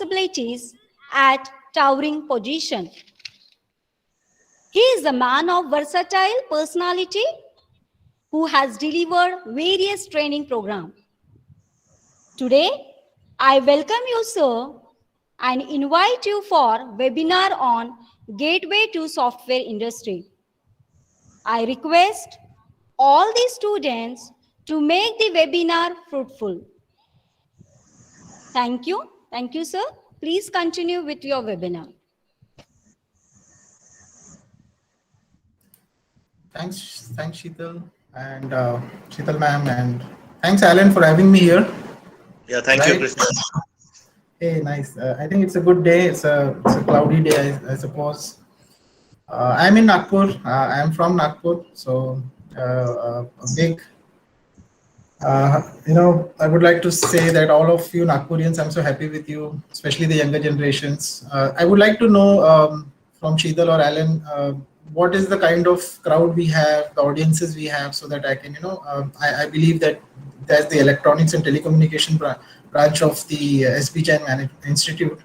responsibilities at towering position. He is a man of versatile personality who has delivered various training programs. Today, I welcome you, sir, and invite you for webinar on Gateway to Software Industry. I request all the students to make the webinar fruitful. Thank you. Thank you, sir. Please continue with your webinar. Thanks, Sheetal and Sheetal ma'am, and thanks Alan for having me here. Yeah, thank you, Krishna. Hey, nice. I think it's a good day. It's a cloudy day, I suppose. I'm in Nagpur. I'm from Nagpur, so a big. I would like to say that all of you Nagpurians, I'm so happy with you, especially the younger generations. I would like to know from Sheetal or Alan, what is the kind of crowd we have, the audiences we have, so that I can, I believe that there's the Electronics and Telecommunication branch of the SB Jain Institute.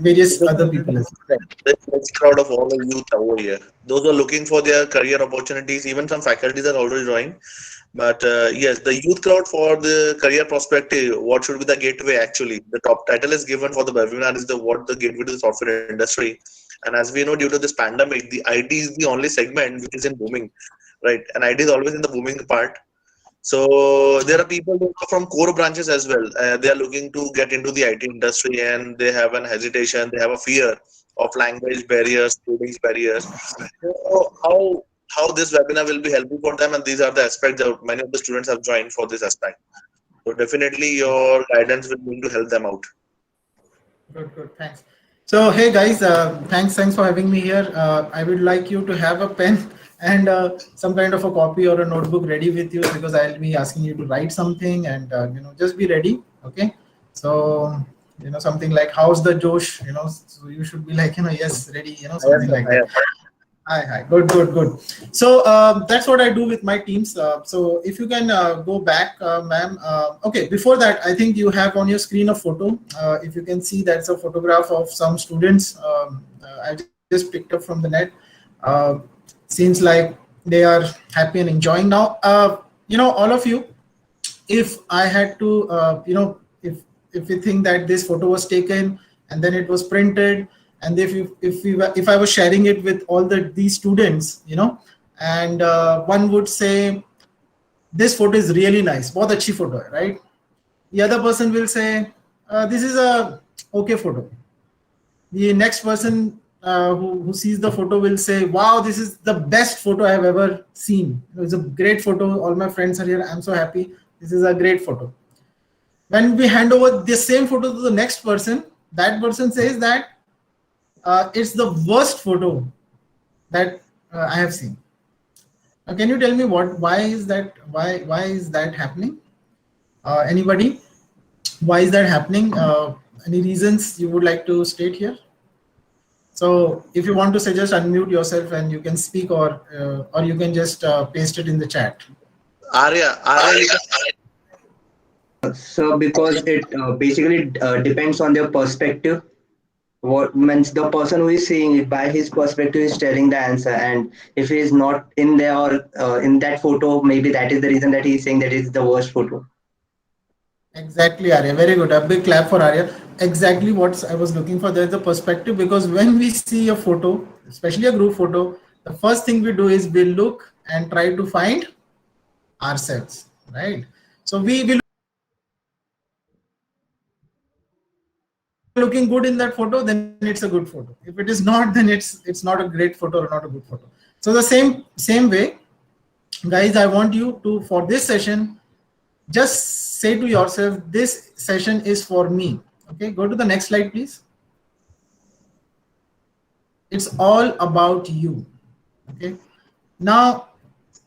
Various other people as well. There's crowd of all the youth over here. Those who are looking for their career opportunities, even some faculties are already joined. But yes, the youth crowd for the career perspective, what should be the gateway actually? The top title is given for the webinar is what the gateway to the software industry. And as we know, due to this pandemic, the IT is the only segment which is in booming, right? And IT is always in the booming part. So there are people who are from core branches as well. They are looking to get into the IT industry and they have an hesitation, they have a fear of language barriers, coding barriers. So how this webinar will be helpful for them, and these are the aspects that many of the students have joined for this aspect. So definitely your guidance will be to help them out. Good, thanks. So hey guys, thanks for having me here. I would like you to have a pen and some kind of a copy or a notebook ready with you, because I'll be asking you to write something and just be ready. Okay, so something like how's the Josh, so you should be like yes, ready, something like that. Hi, good. So that's what I do with my teams. So if you can go back, ma'am. Okay, before that, I think you have on your screen a photo. If you can see, that's a photograph of some students. I just picked up from the net. Seems like they are happy and enjoying now. All of you, if I had to, if we think that this photo was taken and then it was printed, and if I was sharing it with all these students, and one would say, this photo is really nice, बहुत अच्छी photo है, right? The other person will say, this is a okay photo. The next person who sees the photo will say, wow, this is the best photo I have ever seen. It's a great photo. All my friends are here. I'm so happy. This is a great photo. When we hand over the same photo to the next person, that person says that it's the worst photo that I have seen. Can you tell me why is that happening? Anybody? Why is that happening? Any reasons you would like to state here? So if you want to say, just unmute yourself and you can speak, or you can just paste it in the chat. Arya. So because it basically depends on their perspective. What means the person who is seeing it, by his perspective, is telling the answer, and if he is not in there or in that photo, maybe that is the reason that he is saying that it's the worst photo. Exactly, Arya. Very good. A big clap for Arya. Exactly what I was looking for. There's the perspective, because when we see a photo, especially a group photo, the first thing we do is we look and try to find ourselves, right? So we will looking good in that photo, then it's a good photo. If it is not, then it's not a great photo or not a good photo. So the same way, guys, I want you to, for this session, just say to yourself, this session is for me. Okay, go to the next slide, please. It's all about you. Okay, now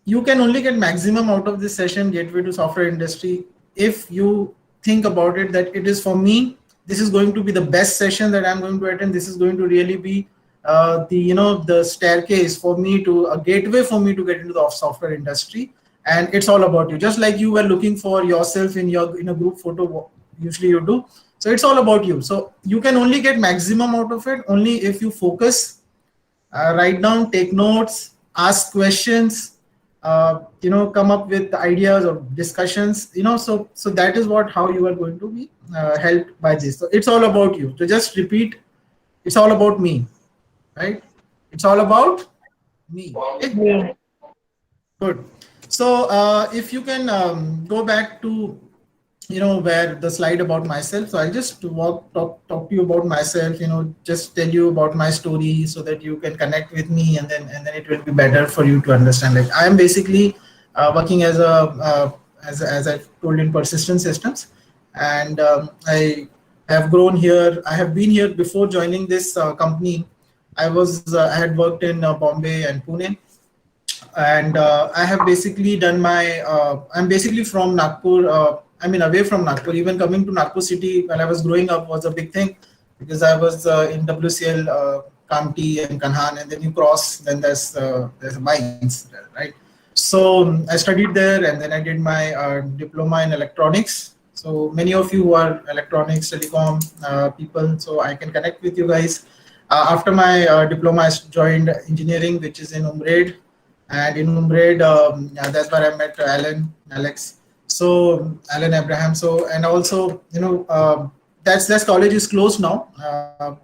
you can only get maximum out of this session, Gateway to Software Industry, if you think about it that it is for me. This is going to be the best session that I'm going to attend. This is going to really be the staircase for me to, a gateway for me to get into the software industry. And it's all about you. Just like you were looking for yourself in a group photo, usually you do. So it's all about you. So you can only get maximum out of it only if you focus, write down, take notes, ask questions, come up with ideas or discussions. So that is what how you are going to be helped by this. So it's all about you. To just repeat, it's all about me, right? It's all about me. Okay? Yeah. Good. So if you can go back to where the slide about myself. So I'll just talk to you about myself. Just tell you about my story so that you can connect with me, and then it will be better for you to understand. Like I am basically working as as I told in persistent systems, and I have grown here. I have been here before joining this company. I had worked in Bombay and Pune, and I have basically done my. I'm basically from Nagpur. I mean, away from Nagpur. Even coming to Nagpur city when I was growing up was a big thing because I was in WCL, Kamti and Kanhan, and then you cross. Then there's mines, right? So I studied there, and then I did my diploma in electronics. So many of you are electronics, telecom people, so I can connect with you guys. After my diploma, I joined engineering, which is in Umred, and in Umred, yeah, that's where I met Alex. So Alan Abraham. So and also, that's college is closed now.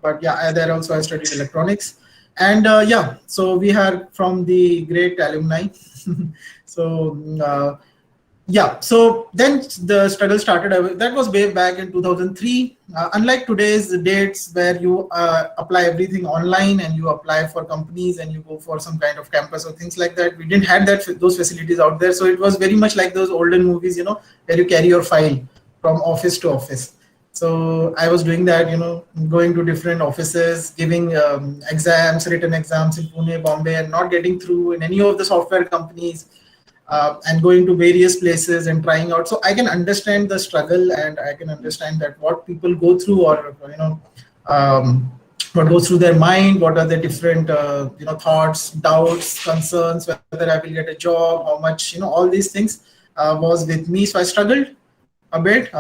But yeah, there also I studied electronics, and yeah, so we are from the great alumni. So. Yeah, so then the struggle started. That was way back in 2003. Unlike today's dates where you apply everything online and you apply for companies and you go for some kind of campus or things like that, we didn't have those facilities out there. So it was very much like those olden movies, where you carry your file from office to office. So I was doing that, going to different offices, giving exams, written exams in Pune, Bombay, and not getting through in any of the software companies. And going to various places and trying out, so I can understand the struggle, and I can understand that what people go through, or what goes through their mind, what are the different thoughts, doubts, concerns, whether I will get a job, how much, all these things was with me. So I struggled a bit,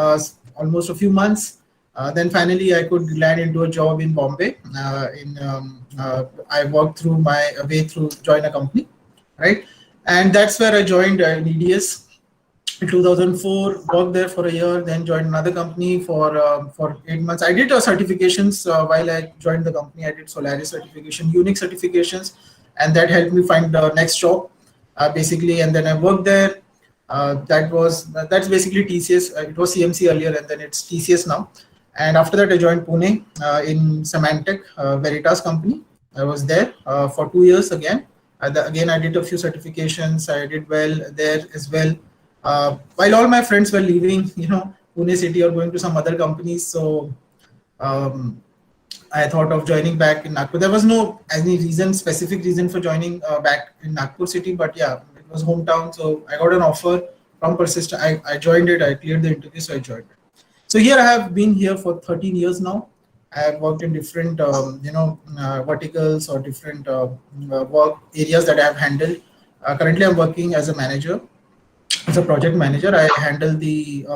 almost a few months. Then finally I could land into a job in Bombay. I worked through my way through join a company, right? And that's where I joined EDS in 2004. Worked there for a year, then joined another company for 8 months. I did certifications while I joined the company. I did Solaris certification, Unix certifications, and that helped me find the next job, basically. And then I worked there. That's basically TCS. It was CMC earlier, and then it's TCS now. And after that, I joined Pune in Symantec Veritas company. I was there for 2 years again. Again, I did a few certifications. I did well there as well. While all my friends were leaving, Pune city or going to some other companies, so I thought of joining back in Nagpur. There was no any specific reason for joining back in Nagpur city, but yeah, it was hometown. So I got an offer from Persistent. I joined it. I cleared the interview, so I joined it. So here I have been here for 13 years now. I have worked in different, verticals or different work areas that I have handled. Currently, I'm working as a manager, as a project manager. I handle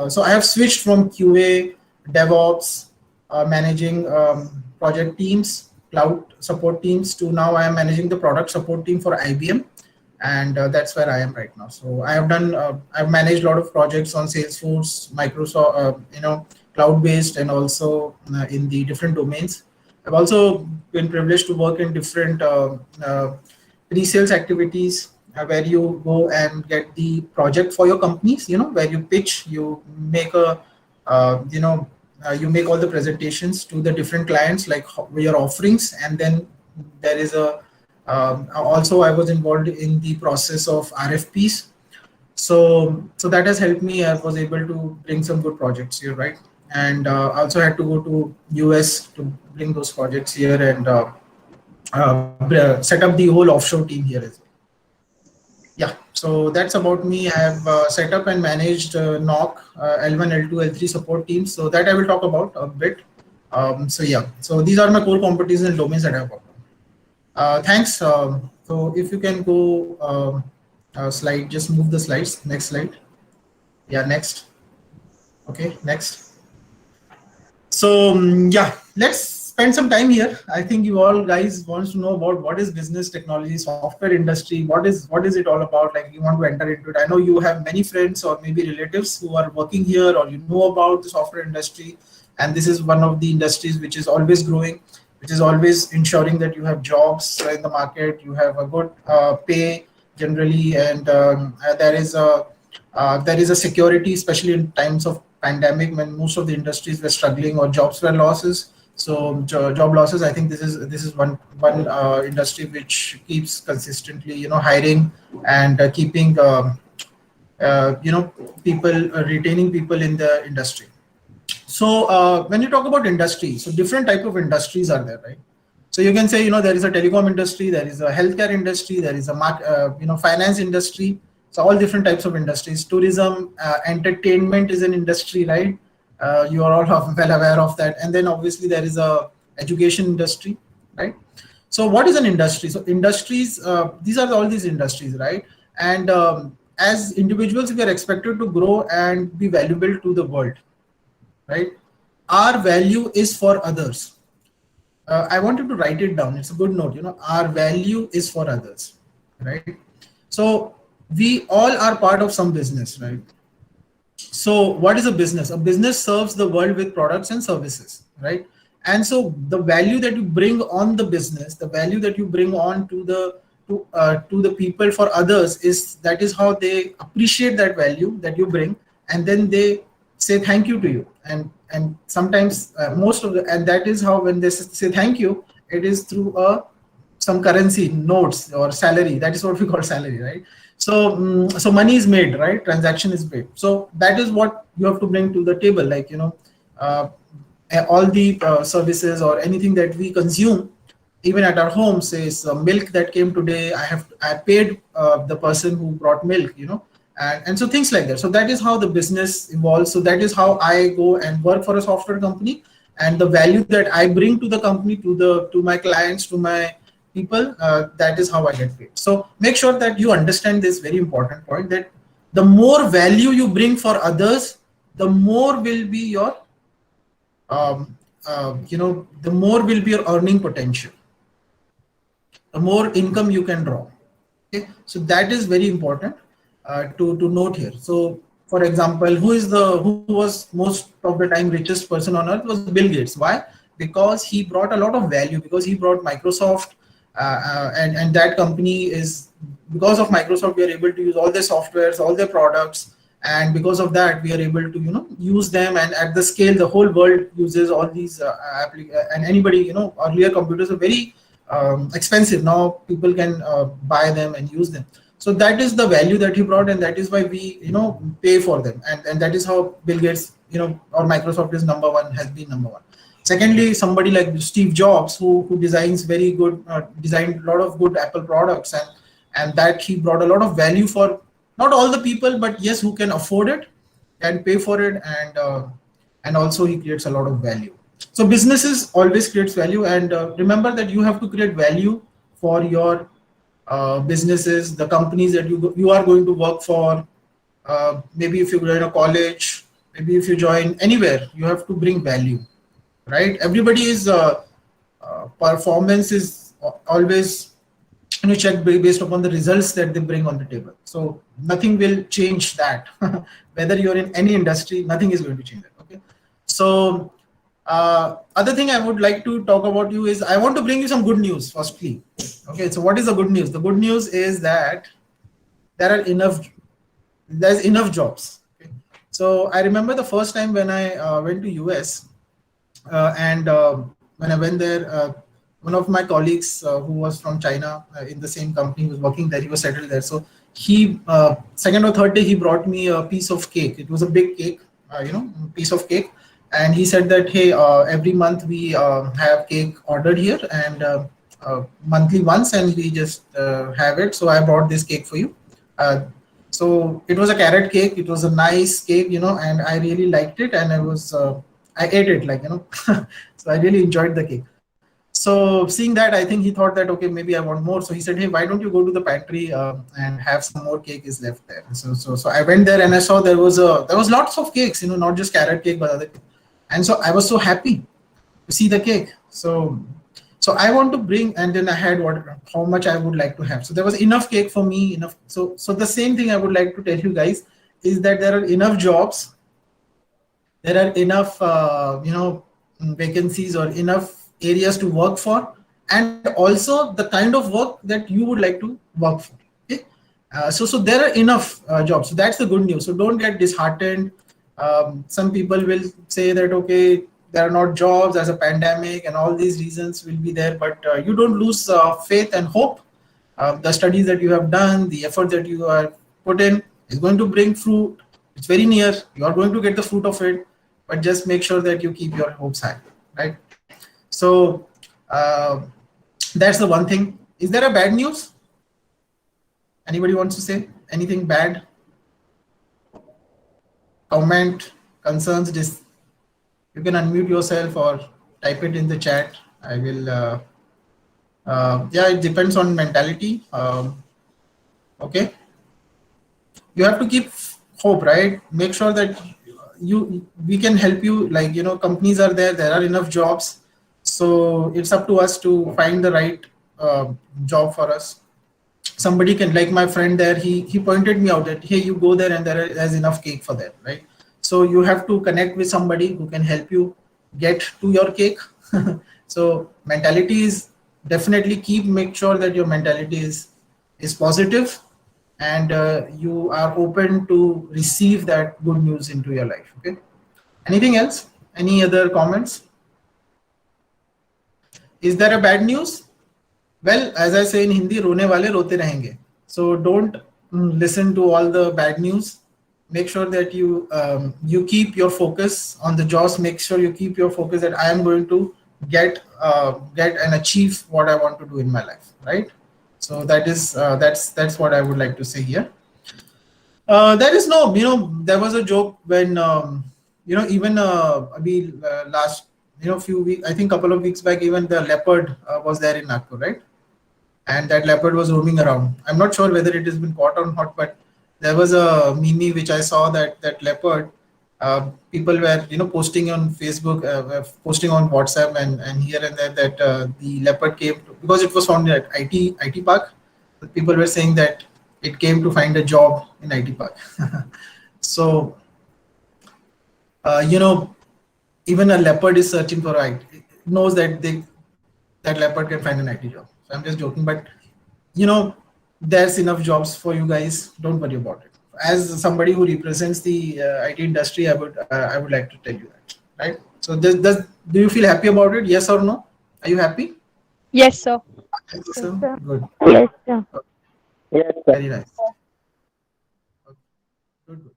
so I have switched from QA, DevOps, managing project teams, cloud support teams, to now I am managing the product support team for IBM. And that's where I am right now. So I have done, I've managed a lot of projects on Salesforce, Microsoft, cloud-based, and also in the different domains. I've also been privileged to work in different pre-sales activities where you go and get the project for your companies, where you pitch, you make you make all the presentations to the different clients, like your offerings. And then there is also I was involved in the process of RFPs. So that has helped me. I was able to bring some good projects here, right? And also had to go to US to bring those projects here and set up the whole offshore team here as well. Yeah, so that's about me. I have set up and managed NOC, L1, L2, L3 support teams. So that I will talk about a bit. So yeah, so these are my core competencies and domains that I have worked on. Thanks. So if you can go slide, just move the slides. Next slide. Yeah, next. Okay, next. So yeah, let's spend some time here. I think you all guys wants to know about what is business technology, software industry, what is it all about? Like you want to enter into it. I know you have many friends or maybe relatives who are working here, or you know about the software industry, and this is one of the industries which is always growing, which is always ensuring that you have jobs in the market, you have a good pay generally, and there is a security, especially in times of pandemic when most of the industries were struggling or jobs were losses. So job losses. I think this is one industry which keeps consistently, hiring and keeping people retaining people in the industry. So when you talk about industry, so different type of industries are there, right? So you can say, there is a telecom industry, there is a healthcare industry, there is a finance industry. So all different types of industries. Tourism, entertainment is an industry, right? You are all well aware of that. And then obviously there is a education industry, right? So what is an industry? So industries, these are all these industries, right? And as individuals, we are expected to grow and be valuable to the world, right? Our value is for others. I wanted to write it down. It's a good note. Our value is for others, right? So we all are part of some business, right? So what is a business? A business serves the world with products and services, right? And so the value that you bring on the business, the value that you bring on to the people for others, is how they appreciate that value that you bring, and then they say thank you to you. And sometimes most of the and that is how when they say thank you, it is through some currency, notes or salary. That is what we call salary, right? So so money is made, right? Transaction is made. So that is what you have to bring to the table, like uh, all the services or anything that we consume, even at our home. Says milk that came today, I paid the person who brought milk, and so things like that. So that is how the business evolves. So that is how I go and work for a software company, and the value that I bring to the company, to my clients, to my people, that is how I get paid. So make sure that you understand this very important point, that the more value you bring for others, the more will be your the more will be your earning potential, the more income you can draw. Okay, so that is very important to note here. So for example, who was most of the time richest person on earth was Bill Gates. Why? Because he brought a lot of value, because he brought Microsoft, and that company is, because of Microsoft, we are able to use all their softwares, all their products, and because of that we are able to use them, and at the scale the whole world uses all these and anybody, earlier computers are very expensive. Now people can buy them and use them. So that is the value that he brought, and that is why we pay for them, and that is how Bill Gates, or Microsoft is number one, has been number one. Secondly, somebody like Steve Jobs, who designs very good, designed a lot of good Apple products, and that he brought a lot of value for not all the people, but yes, who can afford it and pay for it, and also he creates a lot of value. So businesses always creates value, and remember that you have to create value for your businesses, the companies that you are going to work for. Maybe if you join a college, maybe if you join anywhere, you have to bring value, right? Everybody is performance is always checked based upon the results that they bring on the table. So nothing will change that. Whether you're in any industry, nothing is going to change that. Okay. So other thing I would like to talk about you is, I want to bring you some good news firstly. Okay, so what is the good news? The good news is that there's enough jobs. Okay? So I remember the first time when I went to US, and when I went there, one of my colleagues who was from China, in the same company, was working there. He was settled there. So he, second or third day, he brought me a piece of cake. It was a big cake, piece of cake. And he said that, hey, every month we have cake ordered here, and monthly once, and we just have it. So I brought this cake for you. So it was a carrot cake. It was a nice cake, and I really liked it. And I ate it, so I really enjoyed the cake. So seeing that, I think he thought that, okay, maybe I want more. So he said, hey, why don't you go to the pantry and have some more cake is left there. So I went there, and I saw there was lots of cakes, not just carrot cake, but other cake. And so I was so happy to see the cake. So I want to bring, and then I had what, how much I would like to have. So there was enough cake for me, enough. So the same thing I would like to tell you guys is that there are enough jobs, there are enough vacancies or enough areas to work for, and also the kind of work that you would like to work for. Okay, so there are enough jobs. So that's the good news. So don't get disheartened. Some people will say that, okay, there are not jobs as a pandemic and all these reasons will be there, but you don't lose faith and hope. The studies that you have done, the effort that you have put in is going to bring fruit. It's very near. You are going to get the fruit of it, but just make sure that you keep your hopes high, right? So uh, that's the one thing. Is there a bad news? Anybody wants to say anything bad? Comment, concerns, you can unmute yourself or type it in the chat. I will, yeah, it depends on mentality. Okay. You have to keep hope, right? Make sure that we can help you. Like, companies are there are enough jobs. So it's up to us to find the right job for us. Somebody can, like my friend there, he pointed me out that, hey, you go there and there's enough cake for that, right? So you have to connect with somebody who can help you get to your cake. So mentality is definitely make sure that your mentality is positive, and you are open to receive that good news into your life. Okay, anything else? Any other comments? Is there a bad news? Well, as I say in Hindi, रोने वाले रोते रहेंगे. So don't listen to all the bad news. Make sure that you keep your focus on the jobs. Make sure you keep your focus that I am going to get and achieve what I want to do in my life, right? So that's what I would like to say here. There is no, there was a joke when even last few weeks, I think couple of weeks back, even the leopard was there in Nagpur, right? And that leopard was roaming around. I'm not sure whether it has been caught or not, but there was a meme which I saw that leopard. People were posting on Facebook, posting on WhatsApp, and here and there that the leopard came because it was found at IT park. People were saying that it came to find a job in IT park. So even a leopard is searching for IT. It knows that that leopard can find an IT job. So I'm just joking, but there's enough jobs for you guys. Don't worry about it. As somebody who represents the IT industry, I would like to tell you that, right? So do you feel happy about it? Yes or no? Are you happy? Yes, sir. Yes, sir. Good. Yes, sir. Very nice. Good.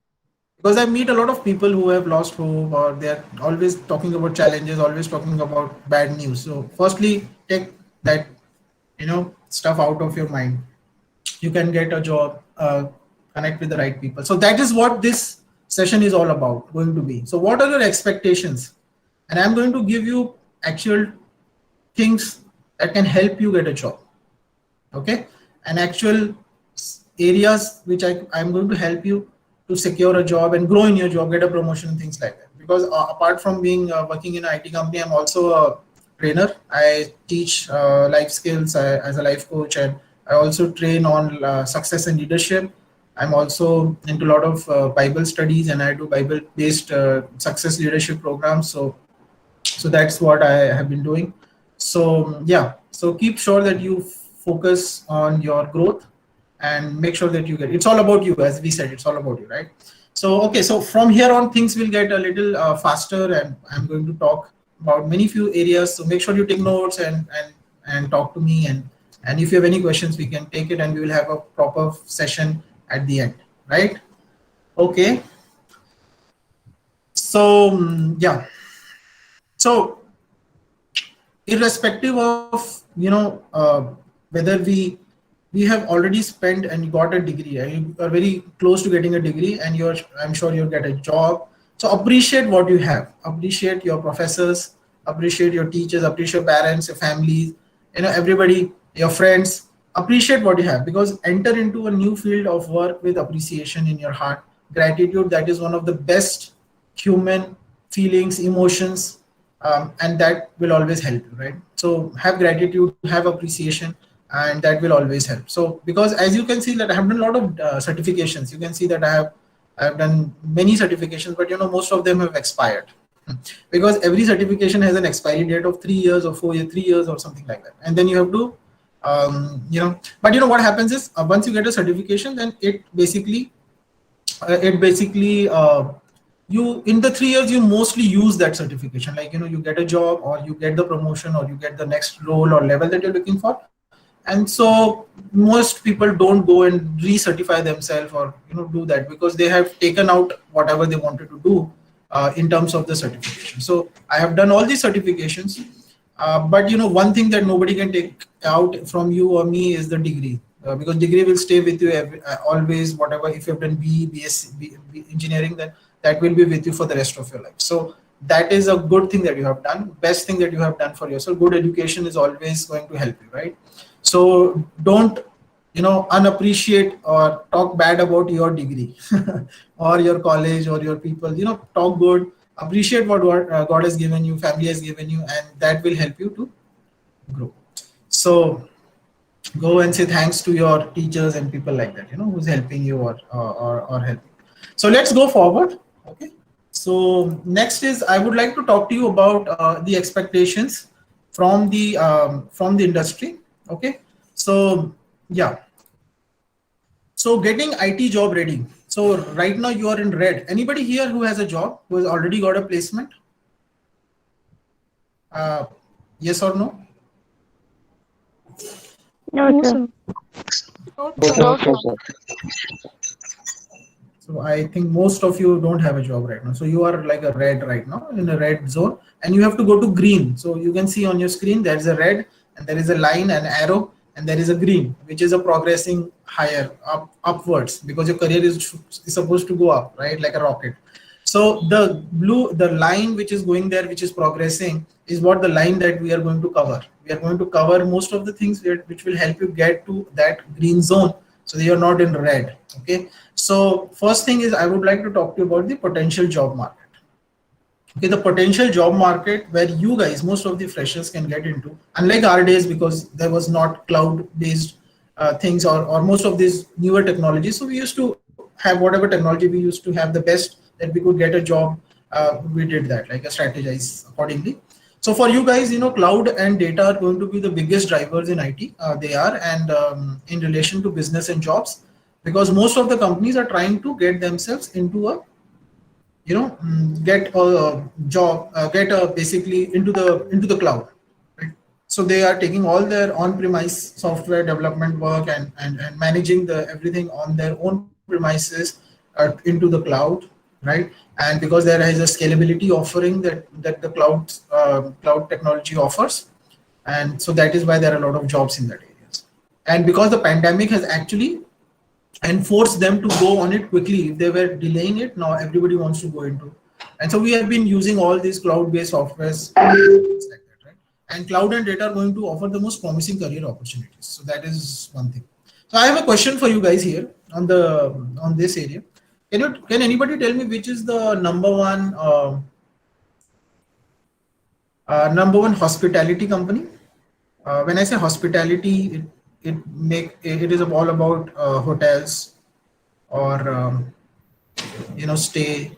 Because I meet a lot of people who have lost hope, or they're always talking about challenges, always talking about bad news. So firstly, take that stuff out of your mind. You can get a job, connect with the right people. So that is what this session is all about, going to be. So what are your expectations? And I'm going to give you actual things that can help you get a job. Okay, and actual areas which I'm going to help you to secure a job and grow in your job, get a promotion and things like that. Because apart from being working in an IT company, I'm also a trainer. I teach life skills as a life coach, and I also train on success and leadership. I'm also into a lot of Bible studies, and I do Bible-based success leadership programs. So that's what I have been doing. So yeah, so keep sure that you focus on your growth and make sure that you get, it's all about you, as we said, it's all about you, right? So okay, so from here on things will get a little faster, and I'm going to talk about many few areas. So make sure you take notes and talk to me, and if you have any questions, we can take it, and we will have a proper session at the end, right? Okay. So yeah, so irrespective of whether we have already spent and got a degree, you are very close to getting a degree, and I'm sure you'll get a job. So appreciate what you have, appreciate your professors, appreciate your teachers, appreciate your parents, your families, everybody, your friends. Appreciate what you have, because enter into a new field of work with appreciation in your heart, gratitude. That is one of the best human feelings, emotions, and that will always help you, right? So have gratitude, have appreciation, and that will always help. So because as you can see that I have done a lot of certifications, you can see that I have done many certifications, but most of them have expired. Because every certification has an expiry date of 3 years or 4 years, 3 years or something like that, and then you have to but what happens is once you get a certification, then it basically you in the 3 years you mostly use that certification, like you get a job or you get the promotion or you get the next role or level that you're looking for. And so most people don't go and recertify themselves or do that, because they have taken out whatever they wanted to do in terms of the certification. So I have done all these certifications, but one thing that nobody can take out from you or me is the degree, because degree will stay with you always. Whatever, if you've done BE, BSc, engineering, then that will be with you for the rest of your life. So that is a good thing that you have done, best thing that you have done for yourself. Good education is always going to help you, right? So don't unappreciate or talk bad about your degree or your college or your people. Talk good, appreciate what God has given you, family has given you, and that will help you to grow. So go and say thanks to your teachers and people like that, who's helping you or helping. So let's go forward. Okay. So next is I would like to talk to you about the expectations from the industry. Okay. So yeah. So getting IT job ready. So right now you are in red. Anybody here who has a job, who has already got a placement? Uh, yes or no? No, sir. No, sir. So I think most of you don't have a job right now. So you are like a red right now, in a red zone, and you have to go to green. So you can see on your screen there's a red, and there is a line, an arrow, and there is a green, which is a progressing higher upwards, because your career is supposed to go up, right, like a rocket. So the blue, the line which is going there, which is progressing, is what the line that we are going to cover. We are going to cover most of the things which will help you get to that green zone, so that you're not in red. Okay. So first thing is I would like to talk to you about the potential job market. Okay, the potential job market where you guys, most of the freshers can get into, unlike our days, because there was not cloud based things or most of these newer technologies. So we used to have whatever technology we used to have, the best that we could get a job. We did that, like a strategize accordingly. So for you guys, cloud and data are going to be the biggest drivers in IT. They are, and in relation to business and jobs, because most of the companies are trying to get themselves into a get a job, get a basically into the cloud, right? So they are taking all their on-premise software development work and managing the everything on their own premises into the cloud, right? And because there is a scalability offering that the cloud technology offers, and so that is why there are a lot of jobs in that areas. And because the pandemic has actually and force them to go on it quickly. If they were delaying it, now everybody wants to go into. And so we have been using all these cloud-based softwares, things like that, right? And cloud and data are going to offer the most promising career opportunities. So that is one thing. So I have a question for you guys here on this area. Can anybody tell me which is the number one hospitality company? When I say hospitality, it is all about hotels or stay.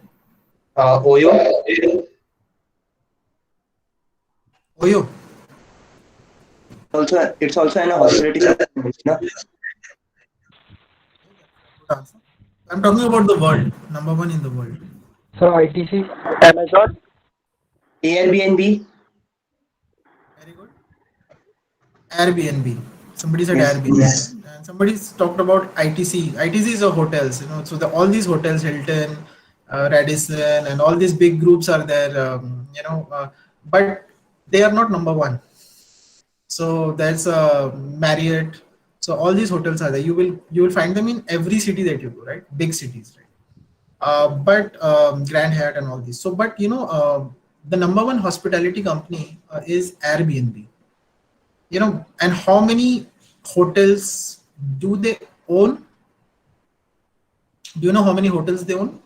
Oyo. Oyo. It's also in a hospitality company, no? Good answer. I'm talking about the world. Number one in the world. So ITC. Amazon. Airbnb. Very good. Airbnb. Somebody said Yes. Airbnb. Yes. And somebody talked about ITC. ITC is a hotels. So all these hotels, Hilton, Radisson, and all these big groups are there. But they are not number one. So there's Marriott. So all these hotels are there. You will find them in every city that you go, right? Big cities, right? But Grand Hyatt and all these. So, but the number one hospitality company is Airbnb. And how many hotels do they own? Do you know how many hotels they own?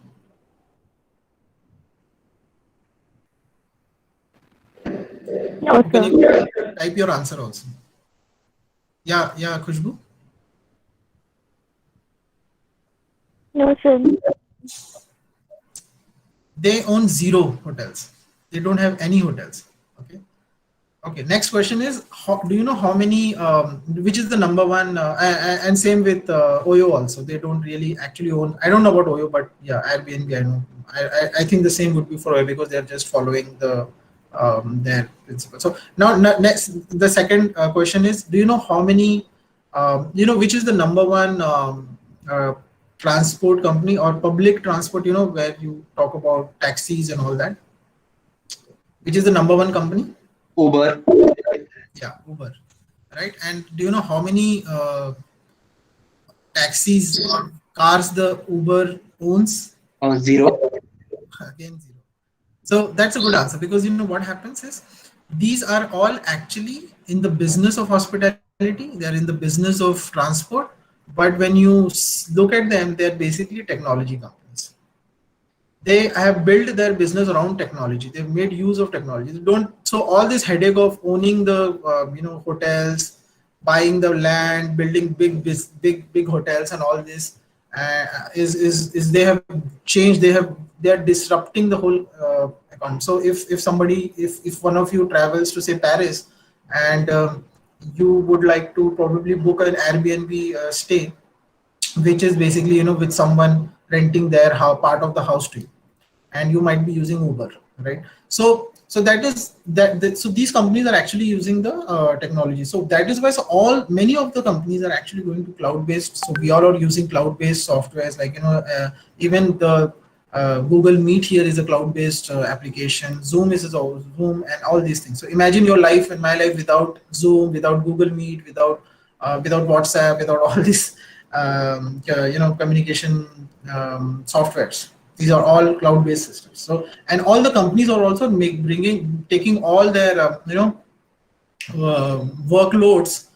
No, Can sir. you type your answer also? Yeah, Khushbu. No, sir. They own zero hotels. They don't have any hotels. Okay. Okay, next question is, do you know how many, which is the number one, and same with Oyo also. They don't really actually own, I don't know about Oyo, but yeah, Airbnb, I know. I think the same would be for Oyo because they're just following their principle. So now, next, the second question is, do you know how many, which is the number one uh, transport company or public transport, where you talk about taxis and all that, which is the number one company? Uber, Yeah, Uber, right? And do you know how many taxis or cars the Uber owns? zero. Again, zero. So that's a good answer because what happens is these are all actually in the business of hospitality. They're in the business of transport. But when you look at them, they're basically technology companies. They have built their business around technology. They've made use of technology. They don't, so all this headache of owning the hotels, buying the land, building big hotels and all this is they have changed. They are disrupting the whole economy. So if somebody, if one of you travels to say Paris, and you would like to probably book an Airbnb stay, which is basically with someone renting their part of the house to you, and you might be using Uber, right? So that is so these companies are actually using the technology. So that is why, so many of the companies are actually going to cloud based. So we all are using cloud based softwares, like even the Google Meet here is a cloud based application. Zoom is a Zoom, and all these things. So imagine your life and my life without Zoom, without Google Meet, without WhatsApp, without all these communication softwares. These are all cloud-based systems. So, and all the companies are also taking all their workloads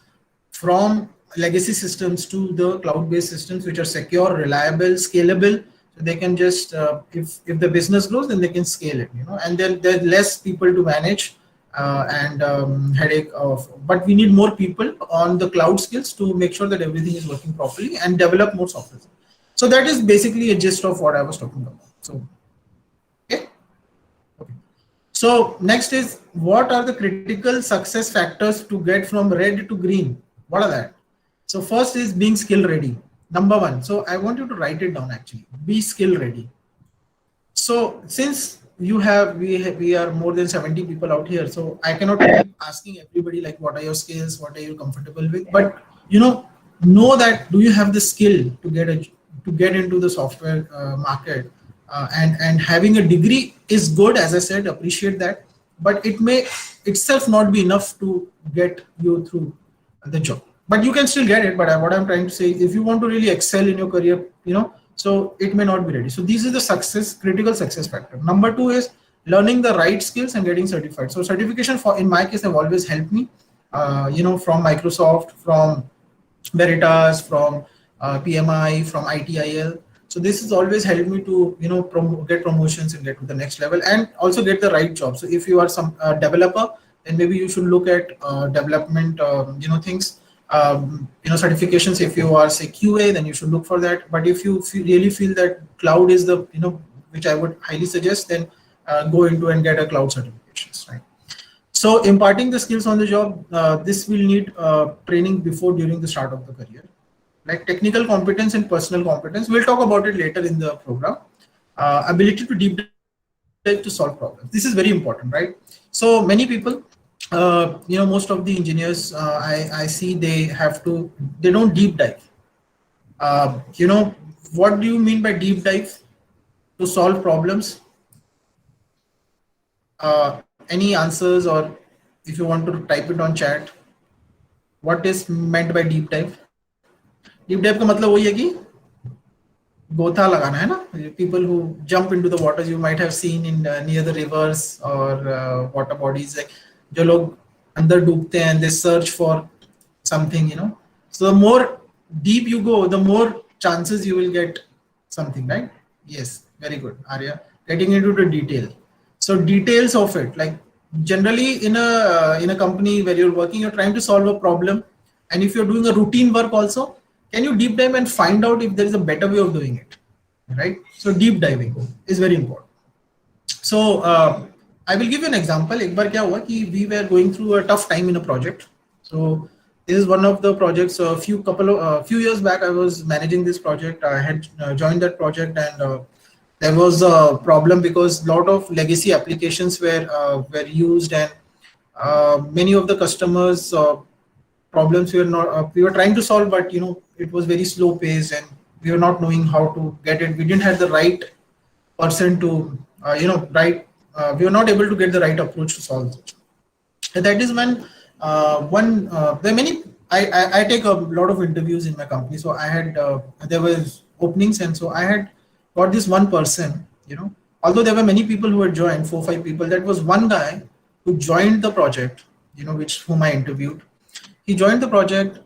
from legacy systems to the cloud-based systems, which are secure, reliable, scalable. So they can just if the business grows, then they can scale it. And then there's less people to manage and headache of. But we need more people on the cloud skills to make sure that everything is working properly and develop more software. So that is basically a gist of what I was talking about. So, okay. Okay. So next is, what are the critical success factors to get from red to green? What are that? So first is being skill ready. Number one. So I want you to write it down actually. Be skill ready. So since we are more than 70 people out here, so I cannot keep asking everybody like what are your skills, what are you comfortable with, but know that do you have the skill to get into the software market, and having a degree is good, as I said, appreciate that, but it may itself not be enough to get you through the job, but you can still get it. But what I'm trying to say is, if you want to really excel in your career, so it may not be ready. So these are the critical success factor. Number two is learning the right skills and getting certified. So certification, for in my case, have always helped me, from Microsoft, from Veritas, from PMI, from ITIL. So this has always helped me to get promotions and get to the next level, and also get the right job. So if you are some developer, then maybe you should look at development things, certifications. If you are say QA, then you should look for that. But if you really feel that cloud is the which I would highly suggest, then go into and get a cloud certifications, right? So imparting the skills on the job, this will need training before, during the start of the career, like technical competence and personal competence. We'll talk about it later in the program. Ability to deep dive to solve problems. This is very important, right? So many people, most of the engineers I see, they don't deep dive. What do you mean by deep dive? To solve problems? Any answers, or if you want to type it on chat, what is meant by deep dive? Deep dive का मतलब वही है कि गोथा लगाना है ना. People who jump into the waters, you might have seen in near the rivers or water bodies, like जो लोग अंदर डूबते हैं, they search for something, So the more deep you go, the more chances you will get something, right? Yes, very good, Arya. Getting into the detail. So details of it, like generally in a company where you're working, you're trying to solve a problem, and if you're doing a routine work also, can you deep dive and find out if there is a better way of doing it, right? So deep diving is very important. So I will give you an example. एक बार क्या हुआ कि we were going through a tough time in a project. So this is one of the projects. A few years back, I was managing this project. I had joined that project, and there was a problem because a lot of legacy applications were used, and many of the customers problems we were trying to solve, but it was very slow paced, and we were not knowing how to get it. We didn't have the right person to right we were not able to get the right approach to solve it. And that is when there are many I take a lot of interviews in my company, so I had there was openings, and so I had got this one person, although there were many people who had joined, 4 5 people. That was one guy who joined the project, which whom I interviewed. He joined the project.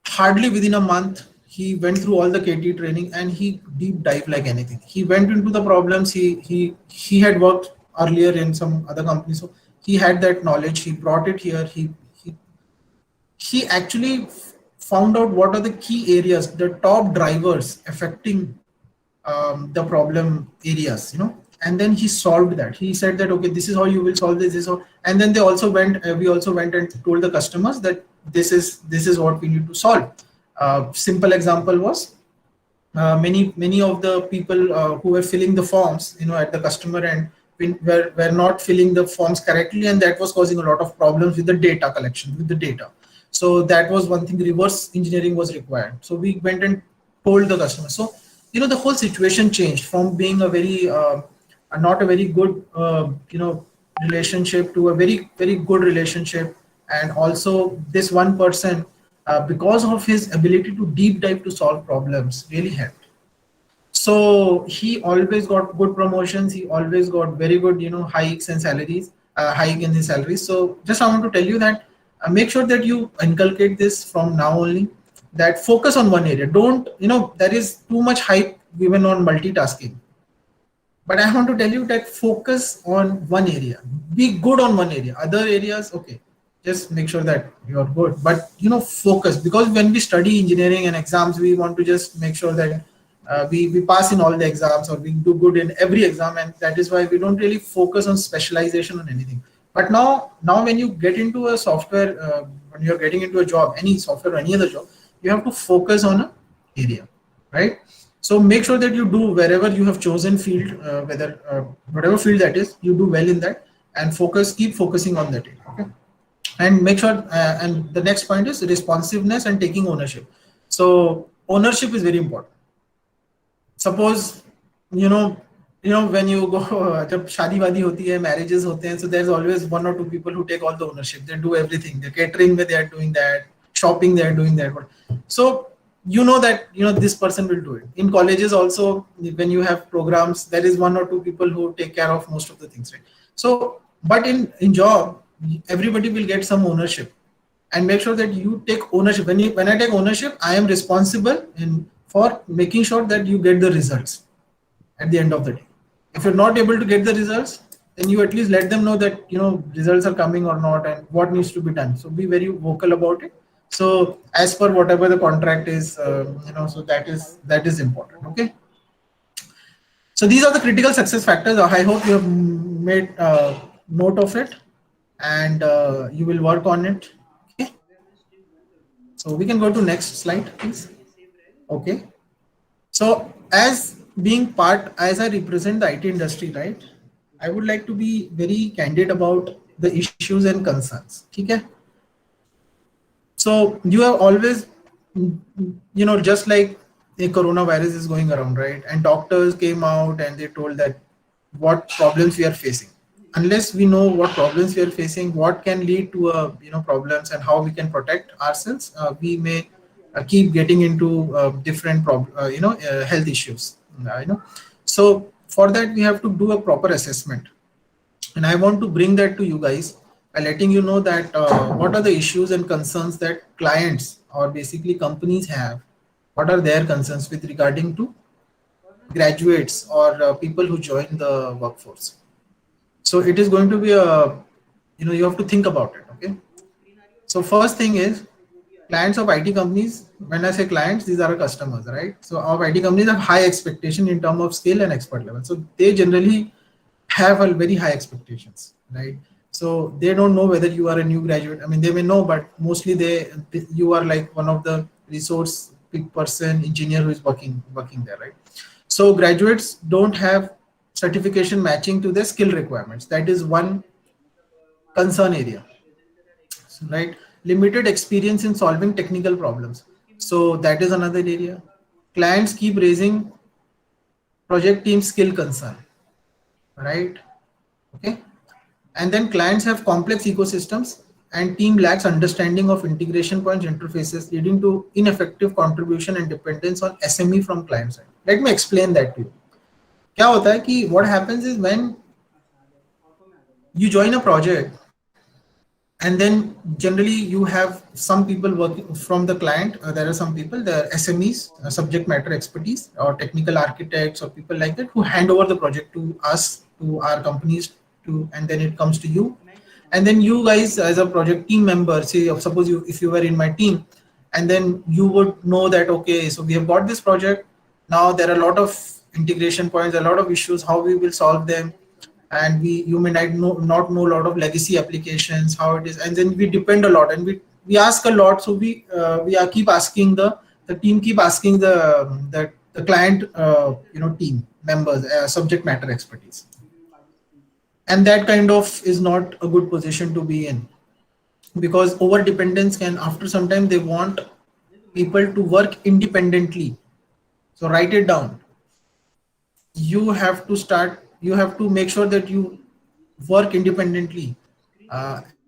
Hardly within a month, he went through all the KT training, and he deep dive like anything. He went into the problems. He had worked earlier in some other company, so he had that knowledge. He brought it here. He actually found out what are the key areas, the top drivers affecting the problem areas, and then he solved that. He said that, okay, this is how you will solve this, and then they also went. We also went and told the customers that this is what we need to solve. Simple example was many of the people who were filling the forms, at the customer end, were not filling the forms correctly, and that was causing a lot of problems with the data collection, with the data. So that was one thing. Reverse engineering was required. So we went and told the customer. So the whole situation changed from being a very not a very good relationship to a very very good relationship. And also this one person, because of his ability to deep dive to solve problems, really helped. So he always got good promotions. He always got very good, hikes and salaries, hike in his salaries. So just I want to tell you that make sure that you inculcate this from now only. That focus on one area. Don't, there is too much hype given on multitasking. But I want to tell you that focus on one area. Be good on one area. Other areas, okay, just make sure that you're good. But focus, because when we study engineering and exams, we want to just make sure that we pass in all the exams, or we do good in every exam, and that is why we don't really focus on specialization on anything. But now when you get into a software, when you're getting into a job, any software or any other job, you have to focus on an area, right? So make sure that you do wherever you have chosen field, whatever field that is, you do well in that, and keep focusing on that area, okay? And make sure, and the next point is responsiveness and taking ownership. So ownership is very important. Suppose, when you go, जब शादी वादी होती है, marriages होते हैं, so there's always 1 or 2 people who take all the ownership. They do everything. The catering, they are doing that. Shopping, they are doing that. So that this person will do it. In colleges also, when you have programs, there is 1 or 2 people who take care of most of the things, right? So, but in job, everybody will get some ownership, and make sure that you take ownership. When I take ownership, I am responsible for making sure that you get the results at the end of the day. If you're not able to get the results, then you at least let them know that results are coming or not, and what needs to be done. So be very vocal about it. So as per whatever the contract is, so that is important. Okay. So these are the critical success factors. I hope you have made note of it, and you will work on it. Okay. So we can go to next slide, please. Okay. So as I represent the IT industry, right, I would like to be very candid about the issues and concerns. Okay. So you have always, just like the coronavirus is going around, right? And doctors came out and they told that what problems we are facing. Unless we know what problems we are facing, what can lead to problems, and how we can protect ourselves, we may keep getting into different health issues. So for that we have to do a proper assessment, and I want to bring that to you guys by letting you know that what are the issues and concerns that clients or basically companies have. What are their concerns with regarding to graduates or people who join the workforce. So it is going to be a, you have to think about it. Okay. So first thing is, clients of IT companies, when I say clients, these are our customers, right? So our IT companies have high expectation in terms of skill and expert level. So they generally have a very high expectations, right? So they don't know whether you are a new graduate. I mean, they may know, but mostly you are like one of the resource big person engineer who is working there, right? So graduates don't have certification matching to their skill requirements. That is one concern area, right? Limited experience in solving technical problems. So that is another area. Clients keep raising project team skill concern, right? Okay. And then clients have complex ecosystems and team lacks understanding of integration points interfaces, leading to ineffective contribution and dependence on SME from client side. Let me explain that to you. क्या होता है कि what happens is when you join a project, and then generally you have some people working from the client. There are some people, the SMEs, subject matter expertise, or technical architects, or people like that, who hand over the project to us, to our companies, and then it comes to you. And then you guys, as a project team member, say suppose if you were in my team, and then you would know that, okay, so we have got this project. Now there are a lot of integration points, a lot of issues, how we will solve them. And you may not know a lot of legacy applications, how it is, and then we depend a lot, and we ask a lot. So we are keep asking, the team keep asking the client team members, subject matter expertise. And that kind of is not a good position to be in, because over dependence can, after some time, they want people to work independently. So write it down. You have to make sure that you work independently,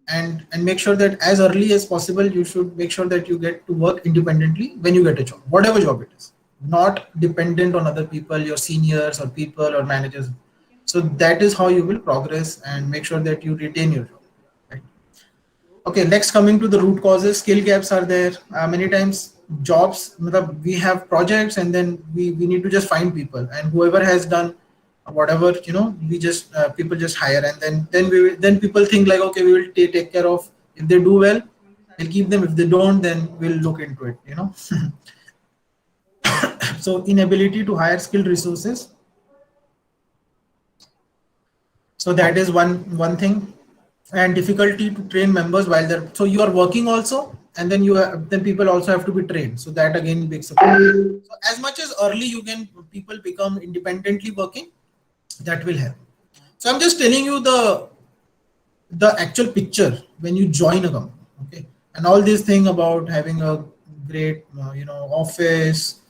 and make sure that as early as possible you should make sure that you get to work independently when you get a job, whatever job it is, not dependent on other people, your seniors or people or managers. So that is how you will progress and make sure that you retain your job, right? Okay, next, coming to the root causes, skill gaps are there. Many times jobs, we have projects, and then we need to just find people, and whoever has done whatever, we just people just hire, and then people think like, okay, we will take care of, if they do well, we'll keep them, if they don't, then we'll look into it. So inability to hire skilled resources. So that is one thing. And difficulty to train members while they're, so you are working also, and then then people also have to be trained. So that again makes a problem. So as much as early you can people become independently working, that will help. So I'm just telling you the actual picture when you join a company. Okay. And all this thing about having a great office,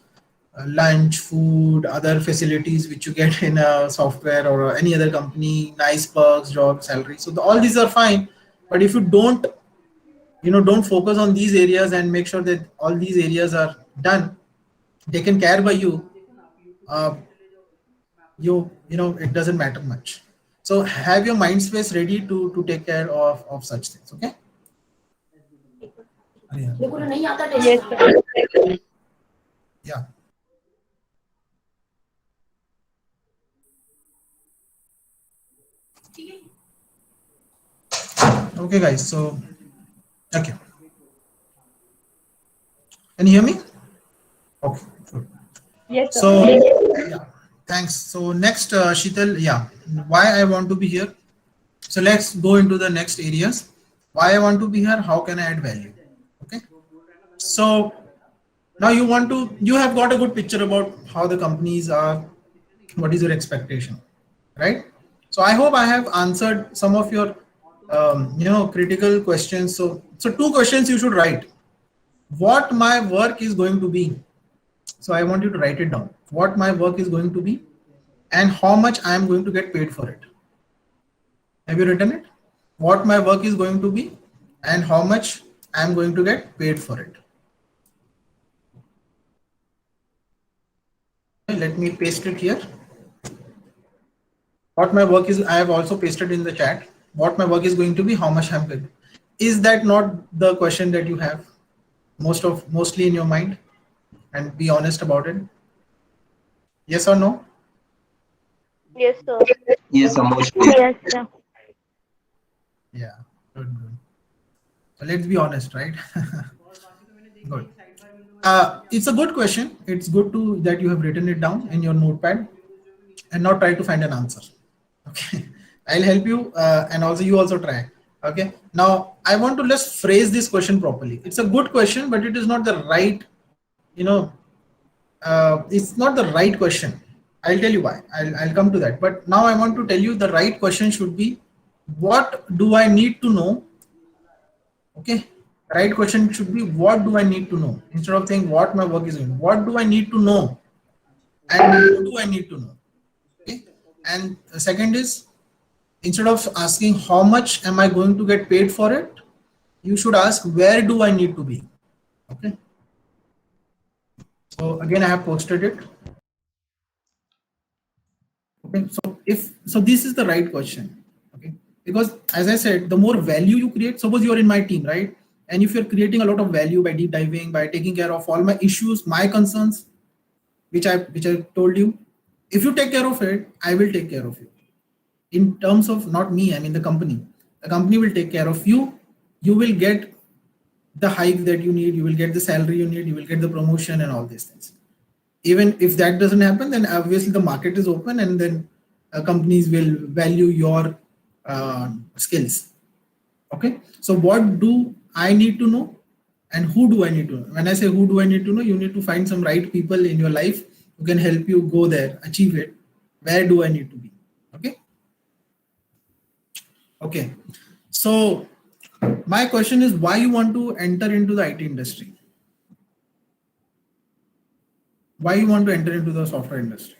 lunch, food, other facilities which you get in a software or any other company, nice perks, job, salary. So all these are fine, but if you don't focus on these areas and make sure that all these areas are done, taken care by you, uh, it doesn't matter much. So have your mind space ready to take care of such things. Okay. Yes, sir. Yeah. Okay, guys. So, okay. Can you hear me? Okay. Good. Yes, sir. So, yeah. Thanks. So next, Sheetal, yeah, why I want to be here. So let's go into the next areas. Why I want to be here? How can I add value? Okay. So now you have got a good picture about how the companies are. What is your expectation, right? So I hope I have answered some of your critical questions. So two questions you should write. What my work is going to be. So I want you to write it down. What my work is going to be, and how much I am going to get paid for it. Have you written it? What my work is going to be, and how much I am going to get paid for it. Let me paste it here. What my work is, I have also pasted in the chat. What my work is going to be, how much I'm paid. Is that not the question that you have mostly in your mind? And be honest about it. Yes or no? Yes, sir. Yes, Amosh. Yes, sir. Yeah, good, good. So let's be honest, right? Good. It's a good question. It's good to that you have written it down in your notepad and not try to find an answer. Okay, I'll help you, and also you also try. Okay. Now I want to let's phrase this question properly. It's a good question, but it is not the right. It's not the right question. I'll tell you why. I'll come to that. But now I want to tell you the right question should be, what do I need to know? Okay. Right question should be, what do I need to know? Instead of saying what my work is doing, what do I need to know? And who do I need to know? Okay. And the second is, instead of asking how much am I going to get paid for it, you should ask where do I need to be? Okay. So again, I have posted it. Okay, so this is the right question. Okay, because as I said, the more value you create, suppose you're in my team, right? And if you're creating a lot of value by deep diving, by taking care of all my issues, my concerns, which I told you, if you take care of it, I will take care of you. In terms of not me, I mean the company. The company will take care of you. You will get the hike that you need. You will get the salary you need. You will get the promotion and all these things. Even if that doesn't happen, then obviously the market is open, and then companies will value your skills. Okay, so what do I need to know, and who do I need to know? When I say who do I need to know, you need to find some right people in your life who can help you go there, achieve it. Where do I need to be? Okay. Okay, so my question is, why you want to enter into the IT industry? Why you want to enter into the software industry?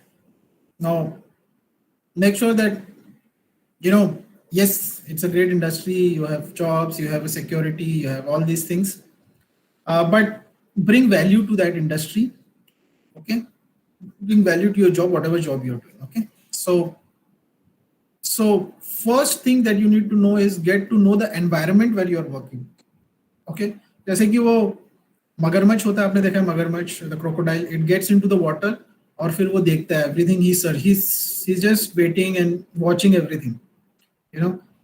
Now, make sure that, yes, it's a great industry. You have jobs, you have a security, you have all these things, but bring value to that industry. Okay, bring value to your job, whatever job you're doing. Okay, so first thing that you need to know is get to know the environment where you're working. Okay, जैसे कि वो मगरमच्छ होता है, आपने देखा है मगरमच्छ, the crocodile, it gets into the water और फिर वो देखता है everything, he's just waiting and watching everything,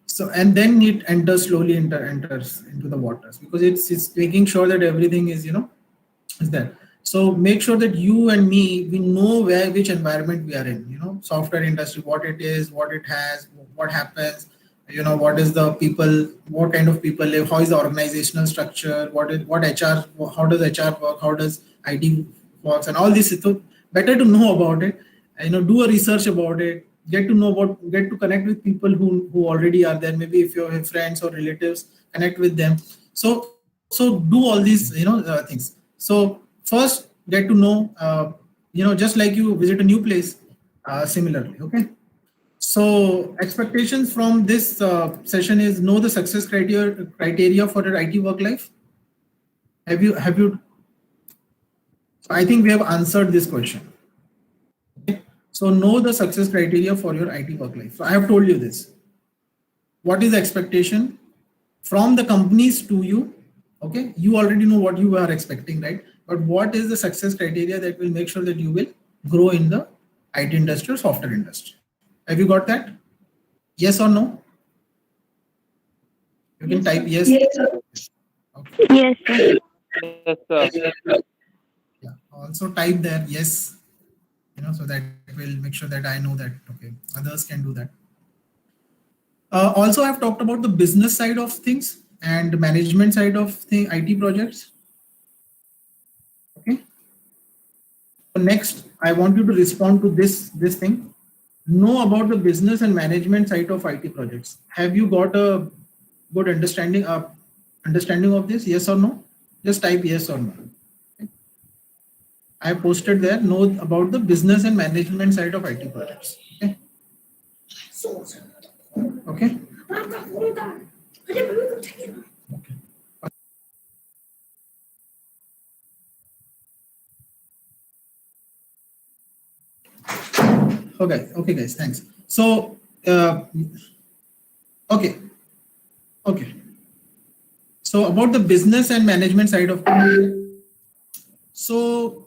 so and then it enters slowly, enters into the waters, because it's making sure that everything is is there. So make sure that you and me, we know which environment we are in, software industry, what it is, what it has, what happens, what is the people, what kind of people live, how is the organizational structure, what HR, how does HR work, how does IT works, and all this. So better to know about it, do a research about it, get to connect with people who already are there. Maybe if you have friends or relatives, connect with them. So do all these things. So first, get to know, just like you visit a new place, similarly. Okay. So expectations from this session is, know the success criteria for your IT work life. Have you? I think we have answered this question. Okay. So know the success criteria for your IT work life. So I have told you this. What is the expectation from the companies to you? Okay, you already know what you are expecting, right? But what is the success criteria that will make sure that you will grow in the IT industry or software industry? Have you got that? Yes or no? You can type yes. Yes, sir. Okay. Yes, sir. Yes, sir. Yeah. Also type there yes, so that will make sure that I know that, okay, others can do that. Also, I've talked about the business side of things and management side of the IT projects. Okay. So next, I want you to respond to this thing. Know about the business and management side of IT projects. Have you got a good understanding of this? Yes or no? Just type yes or no. Okay. I posted there. Know about the business and management side of IT projects. Okay. Okay. Okay. Okay, guys, thanks. So, okay. So about the business and management side of things. So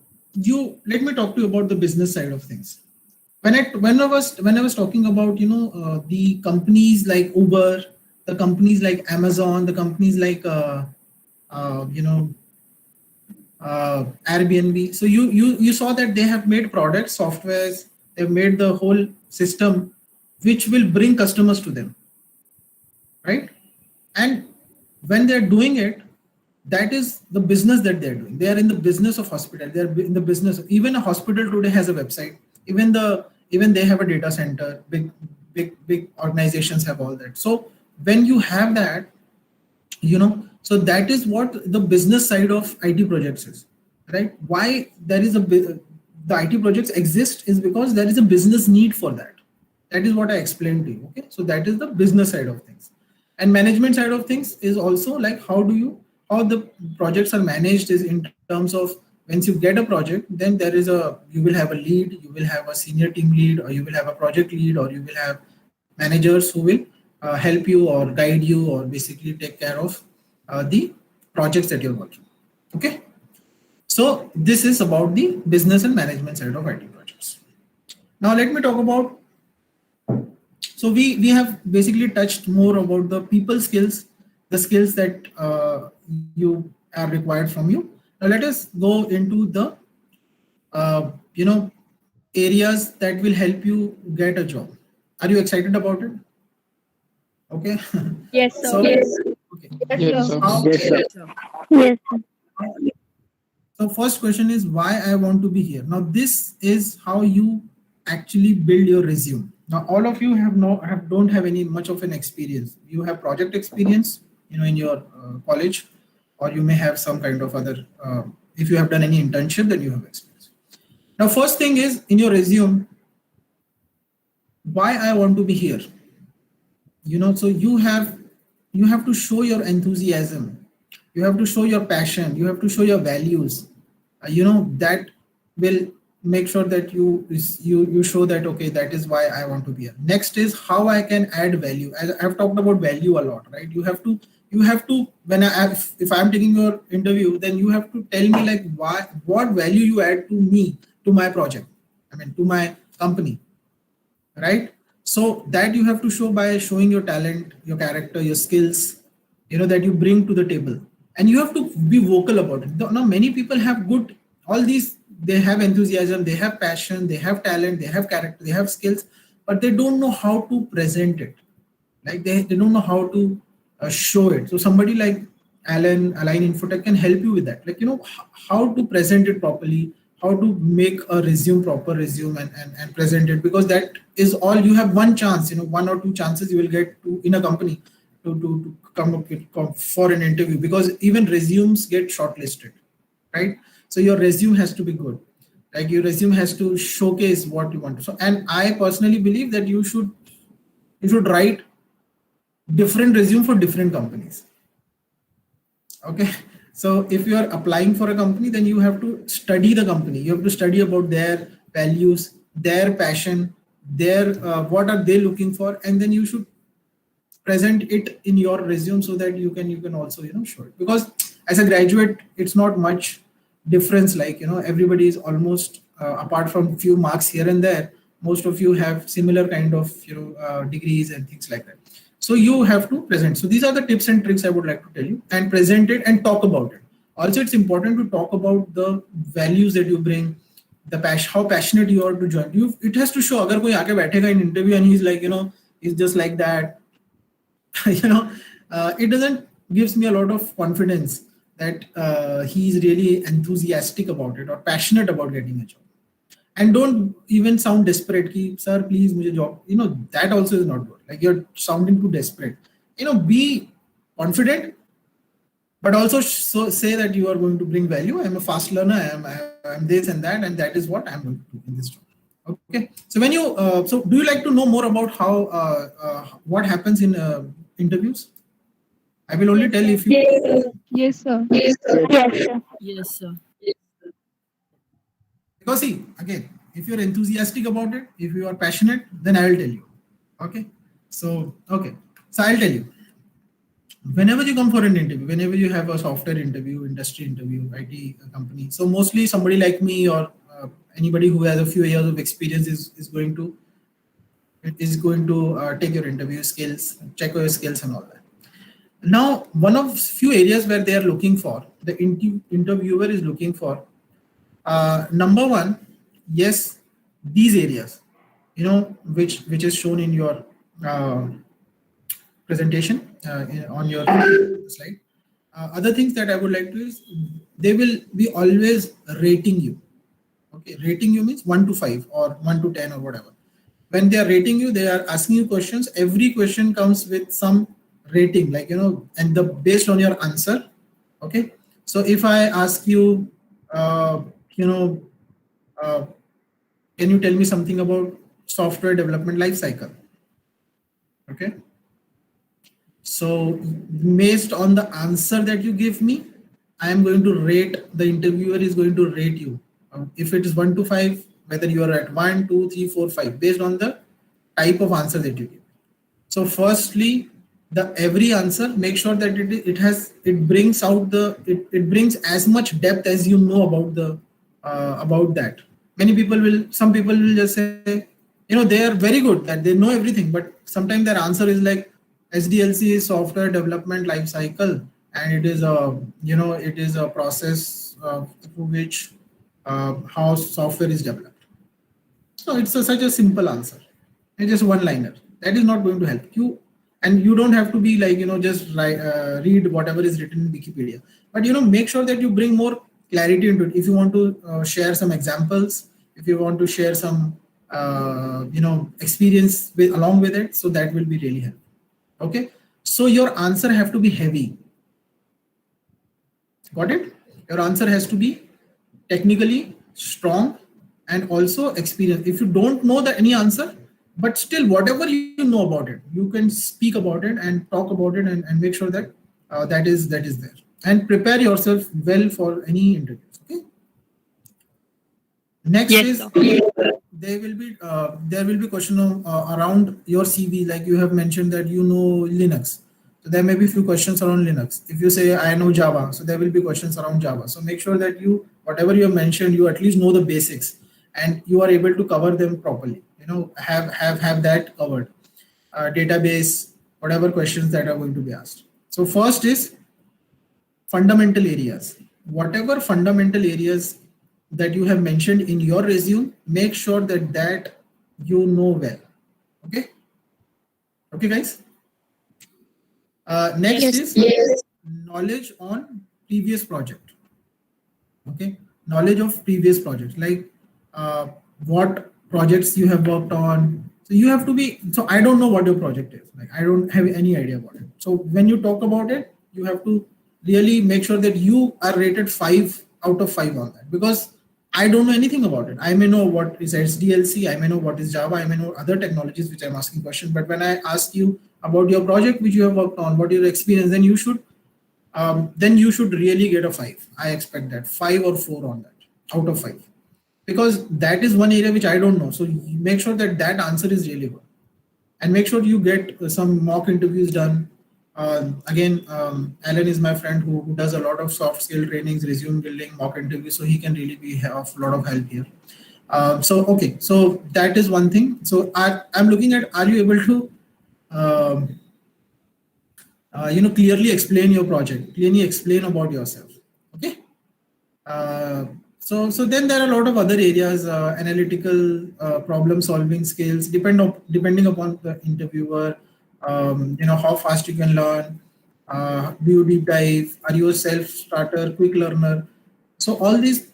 let me talk to you about the business side of things. When I was talking about the companies like Uber, the companies like Amazon, the companies like you know, Airbnb. So you saw that they have made products, softwares, they've made the whole system which will bring customers to them, right? And when they're doing it, that is the business that they're doing. They are in the business of hospital. They're in the business of, even a hospital today has a website. Even they have a data center. Big organizations have all that. So when you have that, you know, so that is what the business side of IT projects is, right? Why there is the IT projects exist is because there is a business need for that. That is what I explained to you. Okay, so that is the business side of things. And management side of things is also like how the projects are managed is in terms of, once you get a project, then you will have a lead, you will have a senior team lead, or you will have a project lead, or you will have managers who will help you or guide you or basically take care of the projects that you're working. Okay, so this is about the business and management side of IT projects. Now let me talk about, so we have basically touched more about the people skills, the skills that you are required from you. Now let us go into the you know, areas that will help you get a job. Are you excited about it? Okay. Yes, sir. So Yes. okay. Yes, sir. How- Yes, sir. Yes. So first question is why I want to be here. Now this is how you actually build your resume. Now all of you don't have any much of an experience. You have project experience, you know, in your college, or you may have some kind of other. If you have done any internship, then you have experience. Now first thing is in your resume, why I want to be here. You know, so you have to show your enthusiasm, you have to show your passion, you have to show your values. You know, that will make sure that you show that, okay, that is why I want to be here. Next is how I can add value. As I've talked about value a lot, right? You have to when if I'm taking your interview, then you have to tell me like what value you add to me, to my project, I mean to my company, right? So that you have to show by showing your talent, your character, your skills, you know, that you bring to the table, and you have to be vocal about it. Now many people have good, all these, they have enthusiasm, they have passion, they have talent, they have character, they have skills, but they don't know how to present it. Like they don't know how to show it. So somebody like Align Infotech can help you with that. Like, you know, how to present it properly, how to make a proper resume and present it, because that is all. You have one chance, you know, one or two chances you will get to in a company to come up with for an interview, because even resumes get shortlisted, right? So your resume has to be good. Like your resume has to showcase what you want to. So, and I personally believe that you should write different resume for different companies. Okay, so if you are applying for a company, then you have to study the company. You have to study about their values, their passion, their what are they looking for, and then you should present it in your resume so that you can also, you know, show it. Because as a graduate, it's not much difference. Like, you know, everybody is almost apart from few marks here and there, most of you have similar kind of, you know, degrees and things like that. So you have to present. So these are the tips and tricks I would like to tell you, and present it and talk about it. Also, it's important to talk about the values that you bring, the passion, how passionate you are to join. It has to show. Agar koi aake baithega in interview and he's like, you know, he's just like that, you know, it doesn't gives me a lot of confidence that he's really enthusiastic about it or passionate about getting a job. And don't even sound desperate ki, sir, please mujhe job, you know, that also is not good. Like you're sounding too desperate. You know, be confident, but also say that you are going to bring value. I'm a fast learner, I'm this and that is what I'm going to do in this job. Okay, so when you so do you like to know more about how what happens in interviews? I will only tell if you. Yes, sir. Yes, sir. Yes, sir. Because see, again, if you're enthusiastic about it, if you are passionate, then I will tell you. Okay, so I'll tell you. Whenever you come for an interview, whenever you have a software interview, industry interview, IT company, so mostly somebody like me or anybody who has a few years of experience is going to it is going to take your interview skills, check your skills and all that. Now, one of few areas where they are looking for, the interviewer is looking for, number one, yes, these areas, which is shown in your presentation on your slide. Other things that I would like to is they will be always rating you. Okay, rating you means 1 to 5 or 1 to 10 or whatever. When they are rating you, they are asking you questions. Every question comes with some rating, like and the based on your answer. Okay, so if I ask you, uh, you know, uh, can you tell me something about software development life cycle? Okay, so based on the answer that you give me, I am going to rate, the interviewer is going to rate you. If it is 1 to 5, whether you are at 1, 2, 3, 4, 5, based on the type of answer that you give. So firstly, the every answer, make sure that it brings out it brings as much depth as you know about that. Some people will just say, they are very good, that they know everything, but sometimes their answer is like SDLC is software development life cycle, and it is a process through which how software is developed. So it's such a simple answer. It's just one liner. That is not going to help you. And you don't have to be like, just read whatever is written in Wikipedia. But, make sure that you bring more clarity into it. If you want to share some examples, if you want to share some, experience along with it, so that will be really helpful. Okay. So your answer have to be heavy. Got it? Your answer has to be technically strong and also experienced. If you don't know any answer, but still whatever you know about it, you can speak about it and talk about it, and make sure that that is there, and prepare yourself well for any interviews. Okay. Next Yes, is sir. there will be question around your CV, like you have mentioned that you know Linux. So there may be few questions around Linux. If you say I know Java, so there will be questions around Java. So make sure that whatever you have mentioned, you at least know the basics and you are able to cover them properly. Have that covered. Database, whatever questions that are going to be asked. So first is fundamental areas. Whatever fundamental areas that you have mentioned in your resume, make sure that you know well. Okay. Okay, guys. Next Yes. is knowledge on previous project. Okay, knowledge of previous projects, like what projects you have worked on. So you have to be, so I don't know what your project is, like I don't have any idea about it. So when you talk about it, you have to really make sure that you are rated 5 out of 5 on that, because I don't know anything about it. I may know what is SDLC, I may know what is Java, I may know other technologies which I'm asking questions, but when I ask you about your project which you have worked on, what your experience, then you should really get a 5. I expect that 5 or 4 on that out of 5, because that is one area which I don't know. So you make sure that answer is really good, and make sure you get some mock interviews done. Again, Alan is my friend who does a lot of soft skill trainings, resume building, mock interviews, so he can really be of a lot of help here. Okay, so that is one thing. So I'm looking at, are you able to clearly explain your project, clearly explain about yourself. Okay. So then there are a lot of other areas, analytical, problem solving skills, depending upon the interviewer. How fast you can learn. Do you deep dive? Are you a self starter, quick learner? So all these,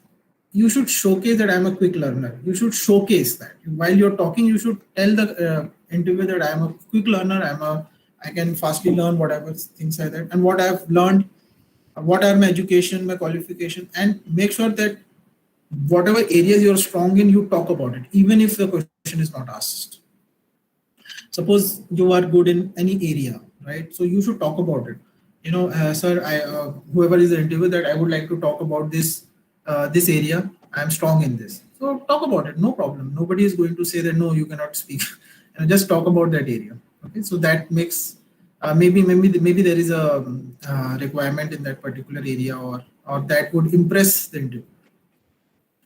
you should showcase that I'm a quick learner. You should showcase that while you're talking. You should tell the interviewer that I'm a quick learner. I can fastly learn whatever things like that, and what I've learned, what are my education, my qualification, and make sure that whatever areas you're strong in, you talk about it, even if the question is not asked. Suppose you are good in any area, right? So you should talk about it. Sir, whoever is the interviewer, that I would like to talk about this area. I'm strong in this. So talk about it, no problem. Nobody is going to say that no, you cannot speak. Just talk about that area. Okay, so that makes maybe there is a requirement in that particular area, or that would impress the interviewer.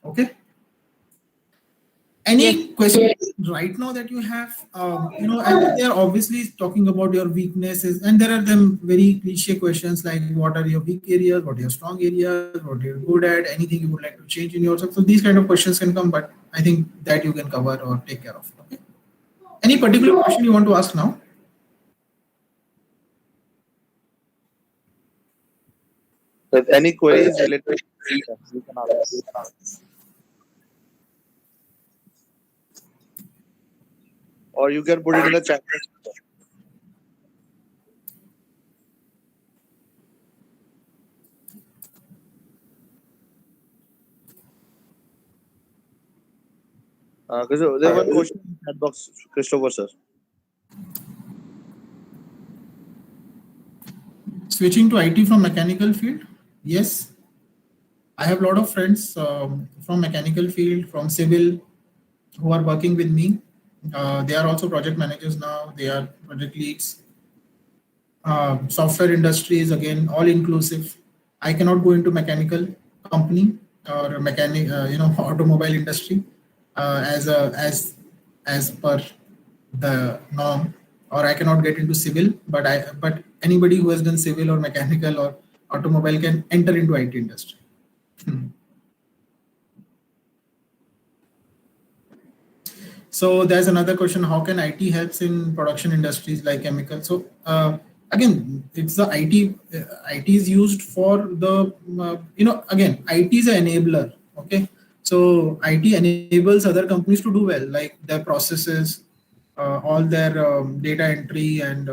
Okay. Any question right now that you have? And they are obviously talking about your weaknesses, and there are them very cliche questions like, what are your weak areas, what are your strong areas, what you're good at, anything you would like to change in yourself. So these kind of questions can come, but I think that you can cover or take care of. Okay. Any particular question you want to ask now? If any queries related, you can ask. Or you can put it in the chat. Because there one question in the chat box, Christopher sir. Switching to IT from mechanical field? Yes. I have a lot of friends from mechanical field, from civil, who are working with me. They are also project managers now. They are project leads. Software industry is again all inclusive. I cannot go into mechanical company or mechanic, automobile industry as per the norm, or I cannot get into civil. But anybody who has done civil or mechanical or automobile can enter into IT industry. So there's another question: how can IT helps in production industries like chemical? So again, it's the IT. IT is used for the again, IT is an enabler. Okay, so IT enables other companies to do well, like their processes, all their data entry, and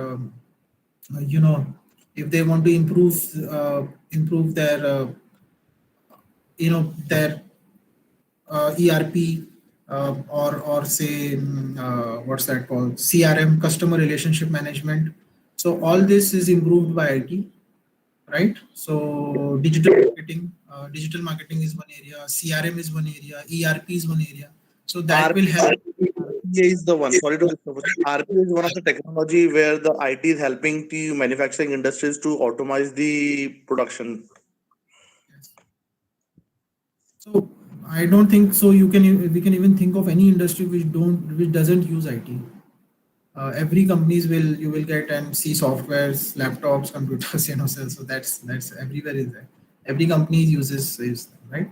if they want to improve their their ERP, or say what's that called, CRM, customer relationship management. So all this is improved by IT, right? So digital marketing is one area, CRM is one area, ERP is one area. So that will help. RPA is the one. Sorry to disturb. RPA is one of the technology where the IT is helping the manufacturing industries to automate the production. So I don't think so. We can even think of any industry which doesn't use IT. Every companies you will get and see softwares, laptops, computers, so that's everywhere is there. Every company uses them, right?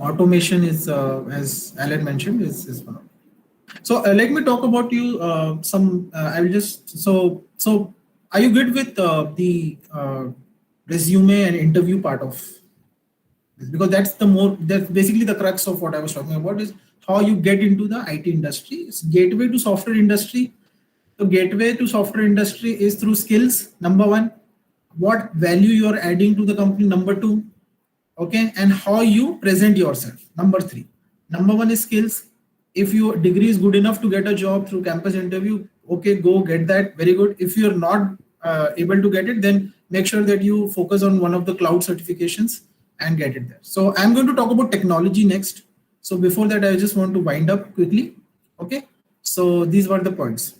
Automation is, as Alan mentioned, is one of them. So let me talk about you. I will just so. Are you good with the resume and interview part of this? Because that's basically the crux of what I was talking about, is how you get into the IT industry. It's gateway to software industry. The gateway to software industry is through skills. Number one, what value you are adding to the company. Number two, okay, and how you present yourself. Number three. Number one is skills. If your degree is good enough to get a job through campus interview, okay, go get that, very good. If you're not able to get it, then make sure that you focus on one of the cloud certifications and get it there. So I'm going to talk about technology next. So before that, I just want to wind up quickly. Okay, so these were the points.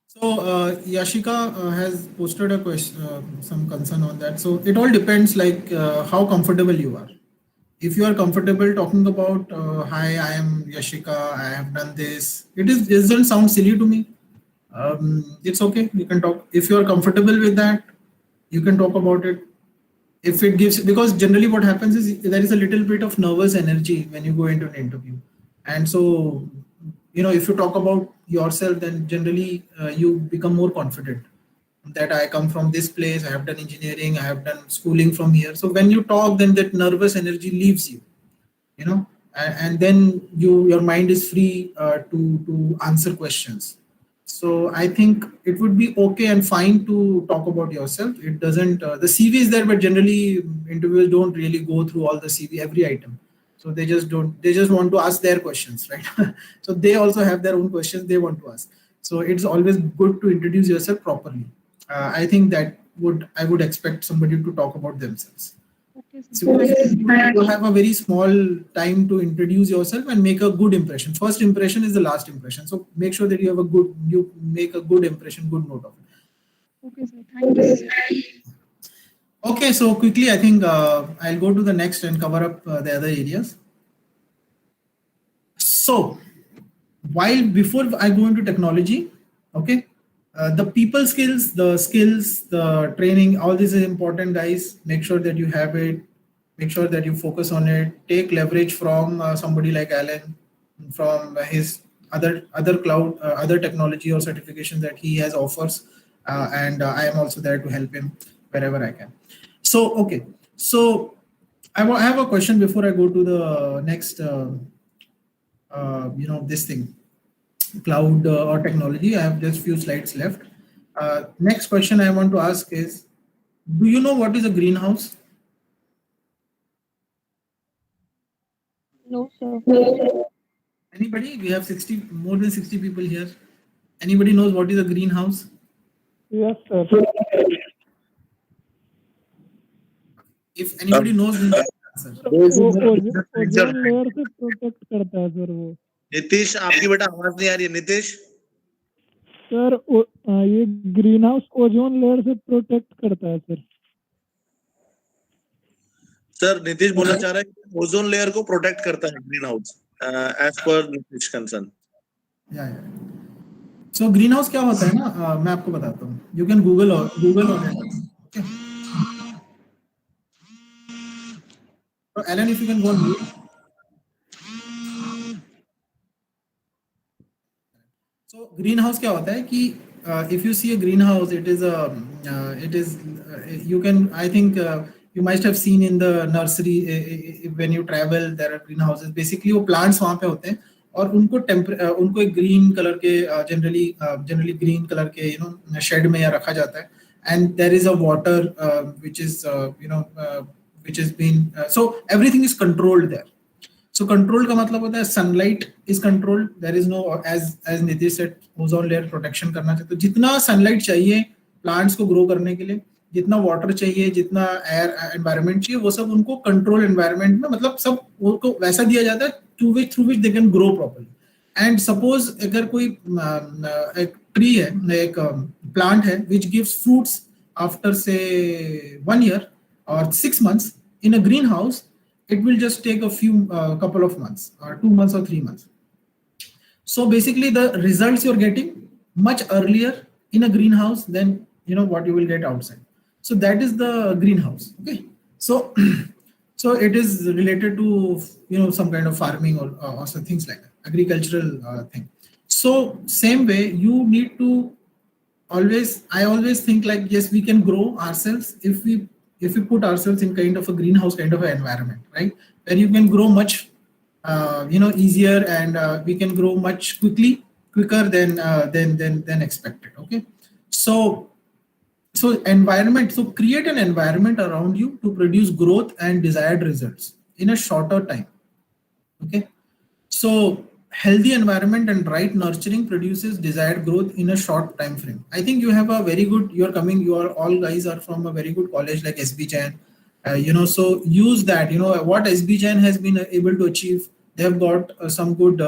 So Yashika has posted a question, some concern on that. So it all depends, like how comfortable you are. If you are comfortable talking about, hi, I am Yashika, I have done this, it doesn't sound silly to me. It's okay, you can talk. If you are comfortable with that, you can talk about it. If it gives, because generally what happens is there is a little bit of nervous energy when you go into an interview. And so, if you talk about yourself, then generally you become more confident that I come from this place, I have done engineering, I have done schooling from here. So when you talk, then that nervous energy leaves you, and then your mind is free to answer questions. So I think it would be okay and fine to talk about yourself. It doesn't, the CV is there, but generally interviewers don't really go through all the CV, every item. So they just want to ask their questions, right? So they also have their own questions they want to ask. So it's always good to introduce yourself properly. I think that I would expect somebody to talk about themselves. So you have a very small time to introduce yourself and make a good impression. First impression is the last impression. So make sure that you make a good impression, good note of it. Okay, sir. Thank you, sir. Okay, so quickly, I think I'll go to the next and cover up the other areas. So, while before I go into technology, okay, the people skills, the training, all this is important, guys. Make sure that you have it. Make sure that you focus on it. Take leverage from somebody like Alan, from his other cloud, other technology or certification that he has offers, and I am also there to help him wherever I can. So, okay, so I have a question before I go to the next. This thing, cloud or technology. I have just few slides left. Next question I want to ask is, do you know what is a greenhouse? No, sir. Anybody? We have 60, more than 60 people here. Anybody knows what is a greenhouse? Yes, sir. If anybody knows, then answer. Ozone layer से protect करता है sir वो. नीतीश, आपकी बेटा आवाज नहीं आ रही है नीतीश. सर ये ग्रीन हाउस ओजोन लेयर से प्रोटेक्ट करता है सर. सर नीतीश बोलना चाह रहा है कि ओजोन लेयर को प्रोटेक्ट करता है green house, as per Nitish concern. So greenhouse क्या होता है ना, मैं आपको बताता हूँ. यू कैन गूगल और okay. So Alan, if you can go on mute. So greenhouse क्या होता है कि if you see a greenhouse, it is you can, I think you might have seen in the nursery when you travel, there are greenhouses. Basically वो plants वहाँ पे होते हैं और उनको एक green color के generally green color के shed में या रखा जाता है, and there is a water which is which has been so everything is controlled there. So control का मतलब होता है sunlight is controlled. There is no, as Nitish said, ozone layer protection करना चाहिए. तो जितना sunlight चाहिए plants को grow करने के लिए, जितना water चाहिए, जितना air environment चाहिए, वो सब उनको control environment में, मतलब सब उनको वैसा दिया जाता है through which they can grow properly. And suppose अगर कोई एक tree है, एक plant है which gives fruits after say 1 year or 6 months, in a greenhouse it will just take a few couple of months or 2 months or 3 months. So basically the results you're getting much earlier in a greenhouse than what you will get outside. So that is the greenhouse. Okay, so so it is related to some kind of farming or some things like that, agricultural thing. So same way you need to I always think like, yes, we can grow ourselves if we put ourselves in kind of a greenhouse kind of an environment, right, where you can grow much easier, and we can grow much quicker than expected. Okay, so create an environment around you to produce growth and desired results in a shorter time. Okay, so healthy environment and right nurturing produces desired growth in a short time frame. I think you have a very good, you are all guys are from a very good college like SB Jain, so use that. What SB Jain has been able to achieve, they have got some good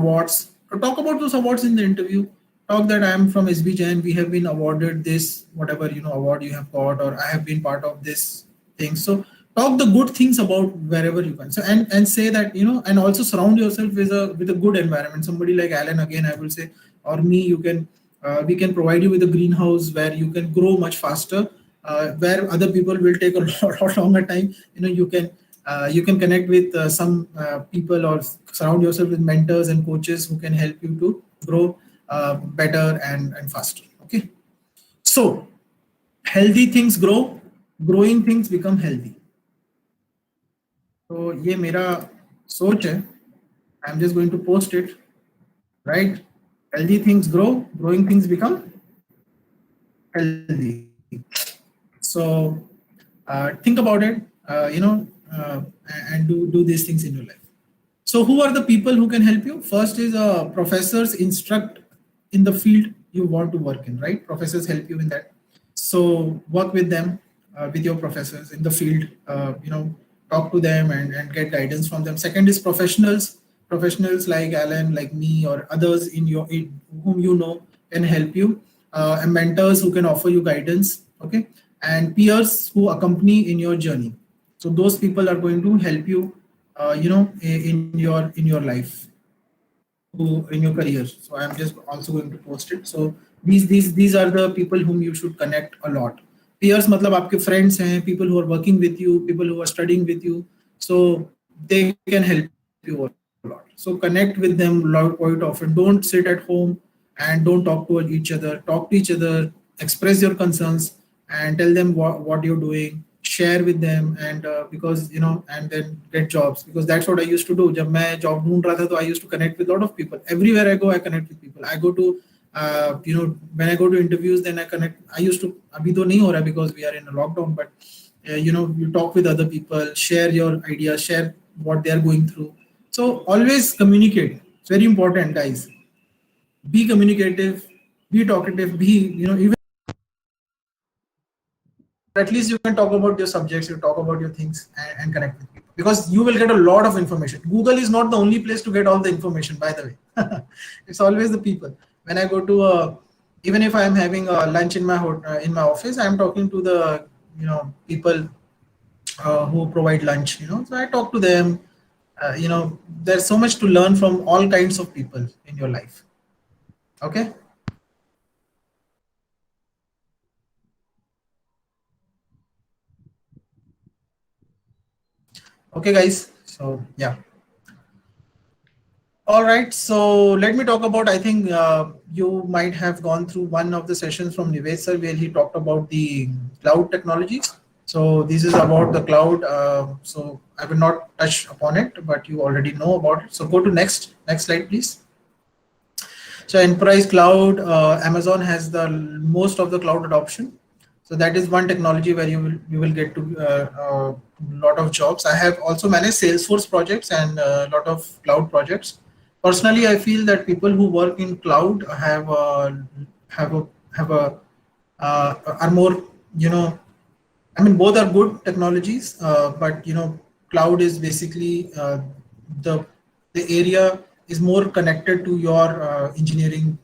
awards. Talk about those awards in the interview. Talk that I am from SB Jain, we have been awarded this whatever award you have got, or I have been part of this thing. So talk the good things about wherever you can. So and say that, and also surround yourself with a good environment. Somebody like Alan, again I will say, or me, we can provide you with a greenhouse where you can grow much faster, where other people will take a lot longer time. You can connect with some people, or surround yourself with mentors and coaches who can help you to grow better and faster. Okay, so healthy things grow, growing things become healthy. तो ये मेरा सोच है. I'm just going to post it, right? Healthy things grow, growing things become healthy. So think about it, and do these things in your life. So who are the people who can help you? First is professors instruct in the field you want to work in, right? Professors help you in that. So work with them, with your professors in the field, talk to them and get guidance from them. Second is professionals like Alan, like me, or others in whom can help you, and mentors who can offer you guidance, okay, and peers who accompany in your journey. So those people are going to help you, in your life, to in your career. So I'm just also going to post it. So these are the people whom you should connect a lot. Peers मतलब आपके friends हैं, people who are working with you, people who are studying with you. So they can help you a lot. So connect with them quite often. Don't sit at home and don't talk to each other. Talk to each other, express your concerns, and tell them what you're doing. Share with them, and because and then get jobs, because that's what I used to do. जब मैं job ढूंढ रहा था, तो I used to connect with a lot of people. Everywhere I go, I connect with people. I go to when I go to interviews, then I connect. I used to, अभी तो नहीं हो रहा because we are in a lockdown, but you talk with other people, share your ideas, share what they are going through. So always communicate. It's very important, guys. Be communicative, be talkative, be even at least you can talk about your subjects, you talk about your things, and connect with people, because you will get a lot of information. Google is not the only place to get all the information, by the way. It's always the people. When I go to even if I am having a lunch in my office, I am talking to the people who provide lunch. So I talk to them. There's so much to learn from all kinds of people in your life. Okay. Okay, guys. So yeah. All right. So let me talk about. I think you might have gone through one of the sessions from Nivesh sir where he talked about the cloud technologies. So this is about the cloud. So I will not touch upon it, but you already know about it. So go to next slide, please. So enterprise cloud, Amazon has the most of the cloud adoption. So that is one technology where you will get to a lot of jobs. I have also managed Salesforce projects and a lot of cloud projects. Personally, I feel that people who work in cloud are more, I mean, both are good technologies, but cloud is basically the the area is more connected to your engineering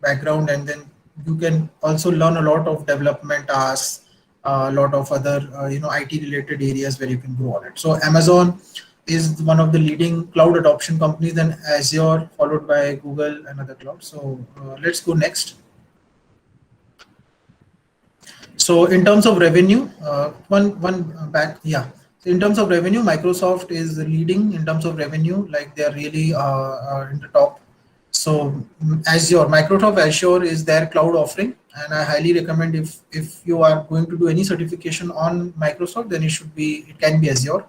background, and then you can also learn a lot of development tasks, a lot of other IT related areas where you can grow on it. So Amazon is one of the leading cloud adoption companies, then Azure, followed by Google and other clouds. So let's go next. So in terms of revenue, So in terms of revenue, Microsoft is leading in terms of revenue, like they're really in the top. So Microsoft Azure is their cloud offering, and I highly recommend if you are going to do any certification on Microsoft, then it can be Azure.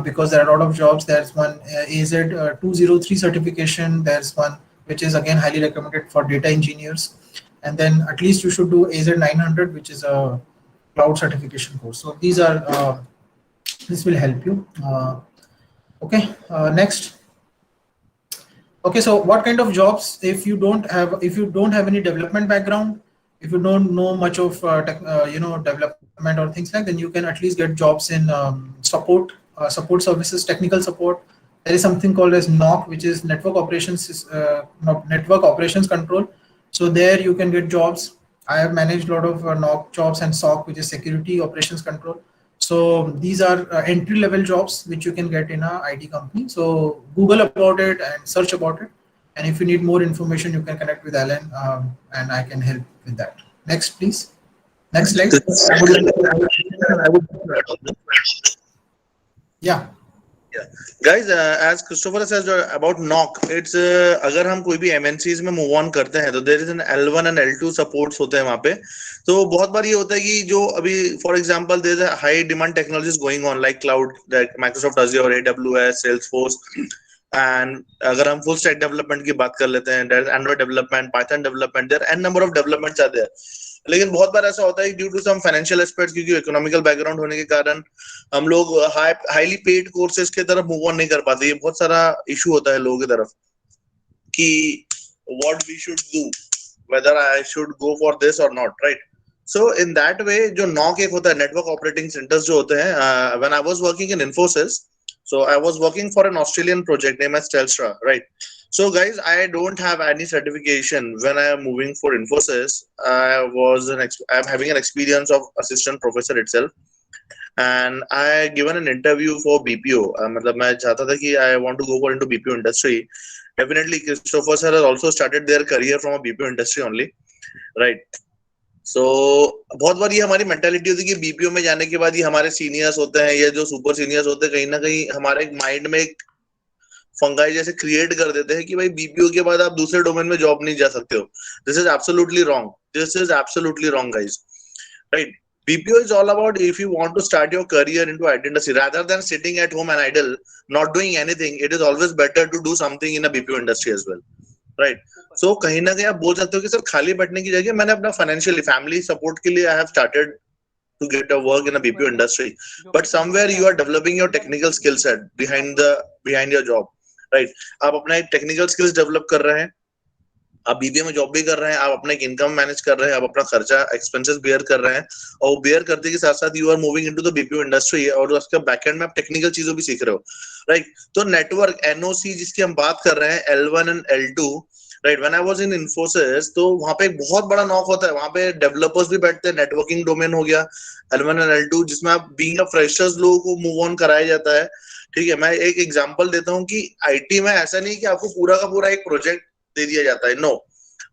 Because there are a lot of jobs. There's one AZ 203 certification. There's one which is again highly recommended for data engineers. And then at least you should do AZ 900, which is a cloud certification course. So these are, this will help you. Okay, next. Okay, so what kind of jobs, if you don't have any development background, if you don't know much of development or things like, then you can at least get jobs in support services, technical support. There is something called as NOC, which is network operations control. So there you can get jobs. I have managed a lot of NOC jobs, and SOC, which is security operations control. So these are entry level jobs which you can get in a IT company. So Google about it and search about it. And if you need more information, you can connect with Alan, and I can help with that. Next, please. Next slide. Yeah. Yeah. Guys, as Christopher says about NOC, it's अगर हम कोई भी MNCs में move on करते हैं, तो there is an L1 and L2 supports होते हैं वहाँ पे. तो बहुत बार ये होता है कि जो अभी for example there is a high demand technologies going on like cloud, like Microsoft Azure, AWS, Salesforce, and अगर हम full stack development की बात कर लेते हैं, there is Android development, Python development, there are n number of developments are there. लेकिन बहुत बार ऐसा होता है due to some financial aspects, क्योंकि इकोनॉमिकल बैकग्राउंड होने के कारण हम लोग हाईली पेड कोर्सेज के तरफ मूव ऑन नहीं कर पाते. ये बहुत सारा इशू होता है लोगों की तरफ कि what we should do, whether I should go for this or not, right. So in that way जो नॉक एक होता है, नेटवर्क ऑपरेटिंग सेंटर्स जो होते हैं, when I was working in Infosys, so I was working for an Australian project named as Telstra, right? So guys, I don't have any certification when I am moving for Infosys. I'm having an experience of assistant professor itself, and I given an interview for BPO. मतलब मैं चाहता था कि I want to go into BPO industry. Definitely, Christopher sir has also started their career from a BPO industry only, right? सो बहुत बार ये हमारी mentality होती है कि बीपीओ में जाने के बाद ये हमारे सीनियर्स होते हैं या जो सुपर सीनियर्स होते हैं, कहीं ना कहीं हमारे माइंड में एक फंगाई जैसे क्रिएट कर देते हैं कि भाई बीपीओ के बाद आप दूसरे डोमेन में जॉब नहीं जा सकते हो. This is absolutely wrong. This is absolutely wrong guys, right? BPO is all about if you want to start your career into IT industry rather than sitting at home and idle, not doing anything. It is always better to do something in a BPO industry as well, right? So कहीं ना कहीं आप बोल सकते हो कि sir खाली बैठने की जगह मैंने अपना फाइनेंशियली फैमिली सपोर्ट के लिए I have started to get a work in a BPO industry, but somewhere you are developing your technical skill set behind your job, right? आप अपना एक टेक्निकल स्किल्स डेवलप कर रहे हैं, आप बीबीए में जॉब भी कर रहे हैं, आप अपना एक इनकम मैनेज कर रहे हैं, आप अपना खर्चा एक्सपेंसेस बेयर कर रहे हैं, और बेयर करते के साथ साथ you are moving into the BPO industry, और उसके बैकएंड में आप टेक्निकल चीजों भी सीख रहे हो, राइट? तो नेटवर्क एनओसी जिसकी हम बात कर रहे हैं, L1 and L2, right? When I was in Infosys, तो वहां पे एक बहुत बड़ा नॉक होता है, वहां पे डेवलपर्स भी बैठते हैं, नेटवर्किंग डोमेन हो गया L1 एंड L2, जिसमें आप बीइंग अ फ्रेशर्स लोगों को मूव ऑन कराया जाता है. ठीक है, मैं एक एग्जांपल देता हूं कि आईटी में ऐसा नहीं कि आपको पूरा का पूरा एक प्रोजेक्ट दे दिया जाता है. नो,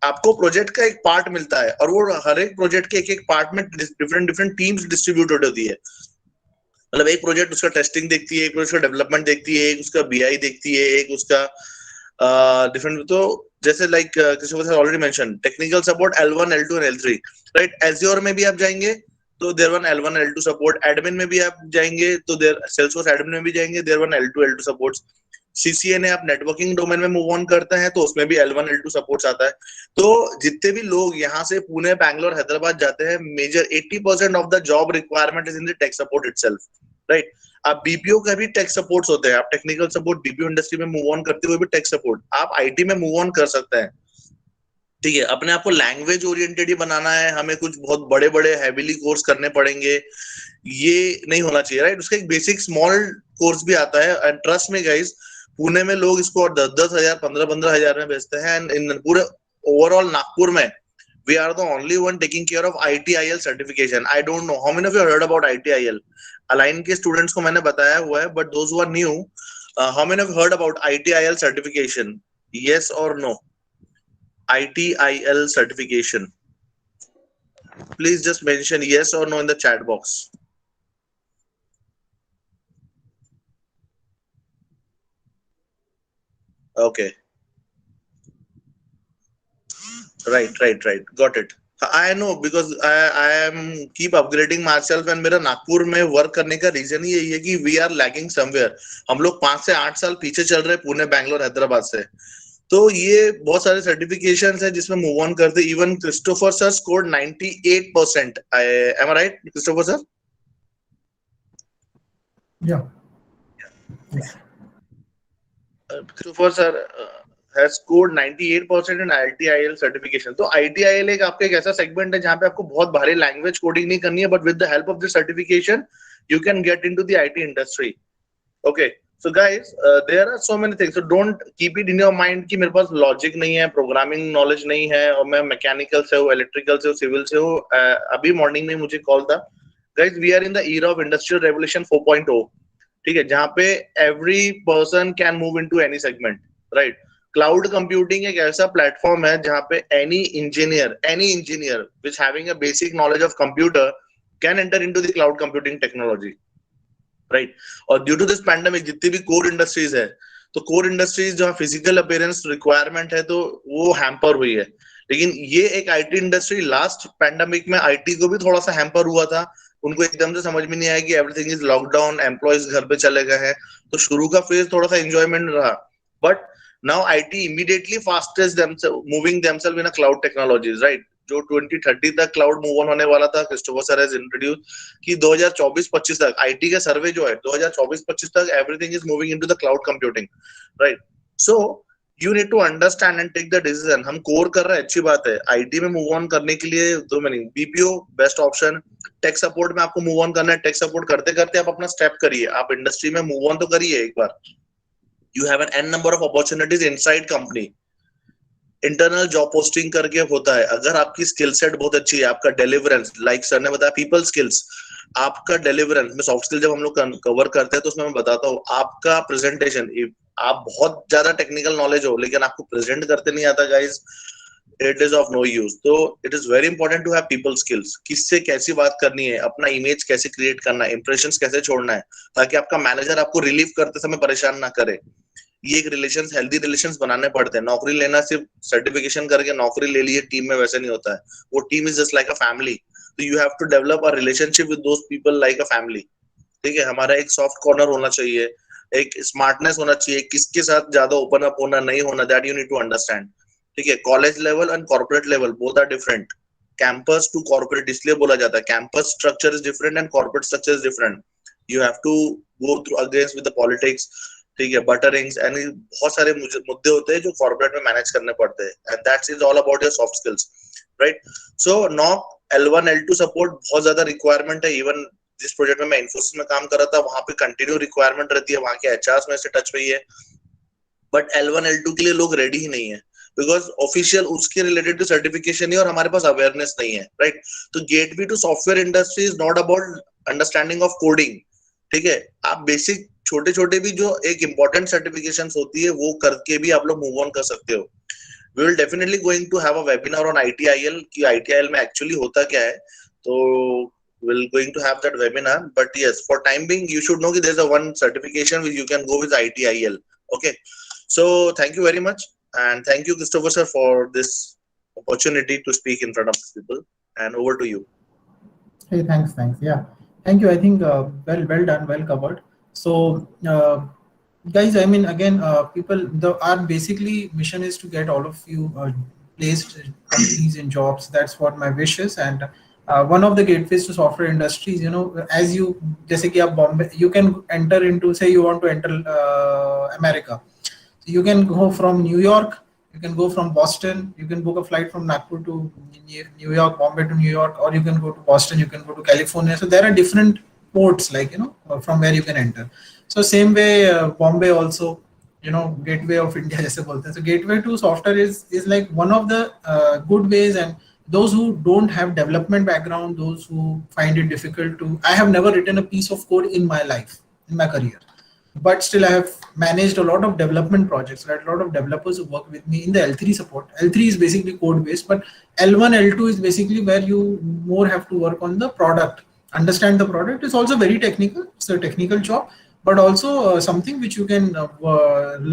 आपको प्रोजेक्ट का एक पार्ट मिलता है, और वो हर एक प्रोजेक्ट के एक एक पार्ट में डिफरेंट डिफरेंट टीम्स डिस्ट्रीब्यूटेड होती है. मतलब एक प्रोजेक्ट उसका टेस्टिंग देखती है, एक उसका डेवलपमेंट देखती है, एक उसका बीआई देखती है, एक उसका डिफरेंट. तो जैसे like Christopher sir already mention, technical support L1, L2 and L3, right? Azure में भी आप जाएंगे तो there one L1, L2 support. Admin में भी आप जाएंगे तो देयर सेल्सफोर्स एडमिन में भी जाएंगे, there one L2, L2 supports. CCNA आप नेटवर्किंग डोमेन में मूव ऑन करते हैं तो उसमें भी L1, L2 सपोर्ट्स आता है. तो जितने भी लोग यहाँ से पुणे, बैंगलोर, हैदराबाद जाते हैं, major 80% of the job requirement is in the tech support itself, right? आप बीपीओ का भी टेक सपोर्ट्स होते हैं, आप टेक्निकल सपोर्ट बीपीओ इंडस्ट्री में मूव ऑन करते हुए भी टेक सपोर्ट आप आईटी में मूव ऑन कर सकते हैं. ठीक है, अपने आप को लैंग्वेज ओरिएंटेड ही बनाना है, हमें कुछ बहुत बड़े बड़े हैवीली कोर्स करने पड़ेंगे, ये नहीं होना चाहिए, राइट? उसका एक बेसिक स्मॉल कोर्स भी आता है, एंड ट्रस्ट में गाइस, पुणे में लोग इसको और 10-10 हजार, 15-15 हजार में बेचते हैं, एंड इन पूरे ओवरऑल नागपुर में we are the only one taking care of ITIL certification. I don't know how many of you heard about ITIL. Align के students को मैंने बताया हुआ है, but those who are new, how many of you heard about ITIL certification? Yes or no? ITIL certification. Please just mention yes or no in the chat box. Okay. Right. Got it. I know because I am keep upgrading myself, and मेरा नागपुर में work करने का reason ही यही है कि we are lagging somewhere. हम लोग 5 से 8 साल पीछे चल रहे हैं पुणे, बैंगलोर, हैदराबाद से. तो ये बहुत सारे सर्टिफिकेशंस हैं जिसमें मूव ऑन करते. Even Christopher sir scored 98%. Am I right, Christopher sir? Yeah. Christopher sir has scored 98% in ITIL certification. तो ITIL एक आपका एक ऐसा सेगमेंट है जहाँ पे आपको बहुत भारी लैंग्वेज कोडिंग नहीं करनी है, but with the help of this certification you can get into the IT industry. Okay, so guys, there are so many things, so don't keep it in your mind कि मेरे पास logic नहीं है, programming knowledge नहीं है, और मैं mechanical से हूँ, इलेक्ट्रिकल से हूँ, सिविल से हूँ. अभी मॉर्निंग में मुझे कॉल था. Guys, we are in the era of industrial revolution 4.0. ठीक है, जहाँ पे every person can move into any segment, right? Cloud computing एक ऐसा प्लेटफॉर्म है जहाँ पे any engineer which having a basic knowledge of computer can enter into the cloud computing technology, right? और ड्यू टू दिस पैंडेमिक जितनी भी core industries है, तो कोर इंडस्ट्रीज जहाँ फिजिकल अपीयरेंस रिक्वायरमेंट है तो वो हैम्पर हुई है. लेकिन ये एक आईटी इंडस्ट्री लास्ट पैंडेमिक में आईटी को भी थोड़ा सा हैम्पर हुआ था. उनको एकदम से समझ में नहीं आया कि एवरीथिंग इज लॉकडाउन, एम्प्लॉयज घर पे चले गए हैं, तो शुरू का फेज थोड़ा सा एंजॉयमेंट रहा. But now IT immediately fastest moving themselves in a cloud technologies, right? जो 2030 तक क्लाउड मूव ऑन होने वाला था, क्रिस्टोफर सर हैज इंट्रोड्यूस कि 2024-25 तक आईटी का सर्वे जो है 2024-25 तक everything is moving into the cloud computing, right? So you need to understand and take the decision. हम कोर कर रहे हैं, अच्छी बात है. आईटी में मूव ऑन करने के लिए दो meaning, BPO best option. Tech support में आपको मूव ऑन करना है, टेक सपोर्ट करते करते आप अपना स्टेप करिए, आप इंडस्ट्री में मूव ऑन तो करिए एक बार. You have an n number of opportunities inside company. Internal job posting करके होता है. अगर आपकी स्किल सेट बहुत अच्छी है, आपका डिलीवरेंस, लाइक सर ने बताया, पीपल स्किल्स, आपका डिलीवरेंस में सॉफ्ट स्किल जब हम लोग कवर करते हैं तो उसमें मैं बताता हूँ, आपका प्रेजेंटेशन, आप बहुत ज्यादा टेक्निकल नॉलेज हो लेकिन आपको प्रेजेंट करते नहीं आता guys, it is of no use. तो it is very important to have people skills. किससे कैसी बात करनी है, अपना इमेज कैसे क्रिएट करना है, इंप्रेशंस कैसे छोड़ना है, ताकि आपका मैनेजर आपको रिलीव करते समय परेशान ना करे. ये एक रिलेशंस, हेल्दी रिलेशंस बनाने पड़ते हैं. नौकरी लेना सिर्फ सर्टिफिकेशन करके नौकरी ले लिए टीम में, वैसे नहीं होता है. वो team is just like a family. तो you have to develop a relationship with those people like a family. ठीक है, हमारा एक सॉफ्ट कॉर्नर होना चाहिए, एक स्मार्टनेस होना चाहिए, किसके साथ ज्यादा ओपन अप होना नहीं होना, that you need to understand. ठीक है, college level and corporate level both are different. Campus to corporate इसलिए बोला जाता है, campus structure is different and corporate structure is different. You have to go through against with the politics. ठीक है, बटरिंग्स and बहुत सारे मुद्दे होते हैं जो कॉर्पोरेट में मैनेज करने पड़ते हैं, and that's is all about your soft skills, right. So knock L1 L2 support बहुत ज्यादा रिक्वायरमेंट है. इवन जिस प्रोजेक्ट में मैं इन्फोसिस में काम कर रहा था, वहां पे कंटिन्यू रिक्वायरमेंट रहती है, वहां के एचआर्स में से टच पे ही है. बट L1 L2 के लिए लोग रेडी ही नहीं है, बिकॉज ऑफिशियल उसके रिलेटेड टू सर्टिफिकेशन ही और हमारे पास अवेयरनेस नहीं है, राइट. तो gateway to software industry is not about understanding of coding. ठीक है, आप बेसिक छोटे छोटे भी जो एक इम्पोर्टेंट सर्टिफिकेशन होती है वो करके भी आप लोग मूव ऑन कर सकते हो. We will definitely going to have a webinar on ITIL कि ITIL में एक्चुअली होता क्या है. तो we'll going to have that webinar, but yes, for time being you should know that there's a one certification which you can go with ITIL. Okay, so thank you very much, and thank you Christopher sir for this opportunity to speak in front of people, and over to you. Hey, thanks. Yeah, thank you. I think well done, well covered. So, guys, I mean, again, people, our basically mission is to get all of you placed companies in jobs. That's what my wish is. And one of the gateways to software industries, you know, as you, जैसे कि आप Bombay, you can enter into, say, you want to enter America. So you can go from New York. You can go from Boston. You can book a flight from Nagpur to New York, Bombay to New York, or you can go to Boston. You can go to California. So there are different ports, like, you know, from where you can enter. So same way, Bombay also, you know, gateway of India, जैसे बोलते हैं. So gateway to software is like one of the good ways. And those who don't have development background, those who find it difficult to, I have never written a piece of code in my life, in my career. But still, I have managed a lot of development projects. I had a lot of developers who work with me in the L3 support. L3 is basically code based, but L1, L2 is basically where you more have to work on the product, understand the product. It's also very technical. It's a technical job, but also something which you can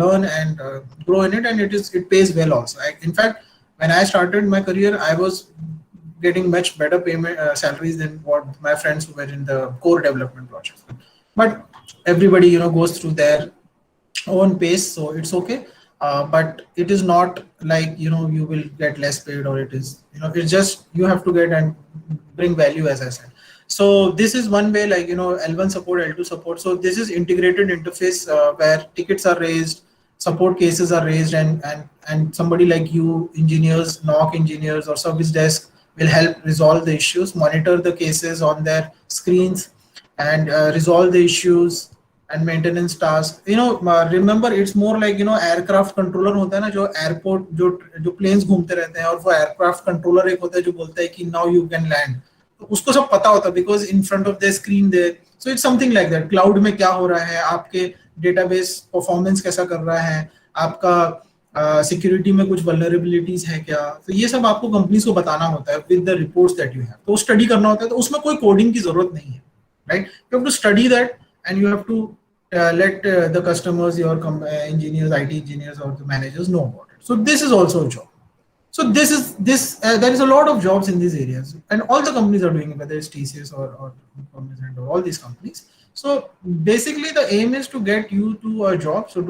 learn and grow in it, and it pays well also. In fact, when I started my career, I was getting much better payment salaries than what my friends who were in the core development projects. But everybody, you know, goes through their own pace, so it's okay. But it is not like, you know, you will get less paid, or it is, you know, it's just you have to get and bring value, as I said. So this is one way, like, you know, L1 support, L2 support. So this is integrated interface where tickets are raised, support cases are raised, and somebody like you, engineers, NOC engineers or service desk, will help resolve the issues, monitor the cases on their screens, and resolve the issues and maintenance tasks. You know, remember, it's more like, you know, aircraft controller होता है ना, जो airport, जो planes घूमते रहते हैं, और वो aircraft controller एक होता है जो बोलता है कि now you can land. तो उसको सब पता होता है, because in front of the screen there. So it's something like that. Cloud में क्या हो रहा है, आपके database performance कैसा कर रहा है, आपका सिक्योरिटी में कुछ वल्नरेबिलिटीज है क्या, तो ये सब आपको कंपनीज को बताना होता है with the reports that you have. तो स्टडी करना होता है, तो उसमें कोई कोडिंग की जरूरत नहीं है, right. You have to study that, and you have to let the customers, your engineers, IT engineers, or the managers know about it. So this is also a job. So there is a lot of jobs in these areas, and all the companies are doing it, whether it's TCS or Cognizant or all these companies. So basically the aim is to get you to a job. So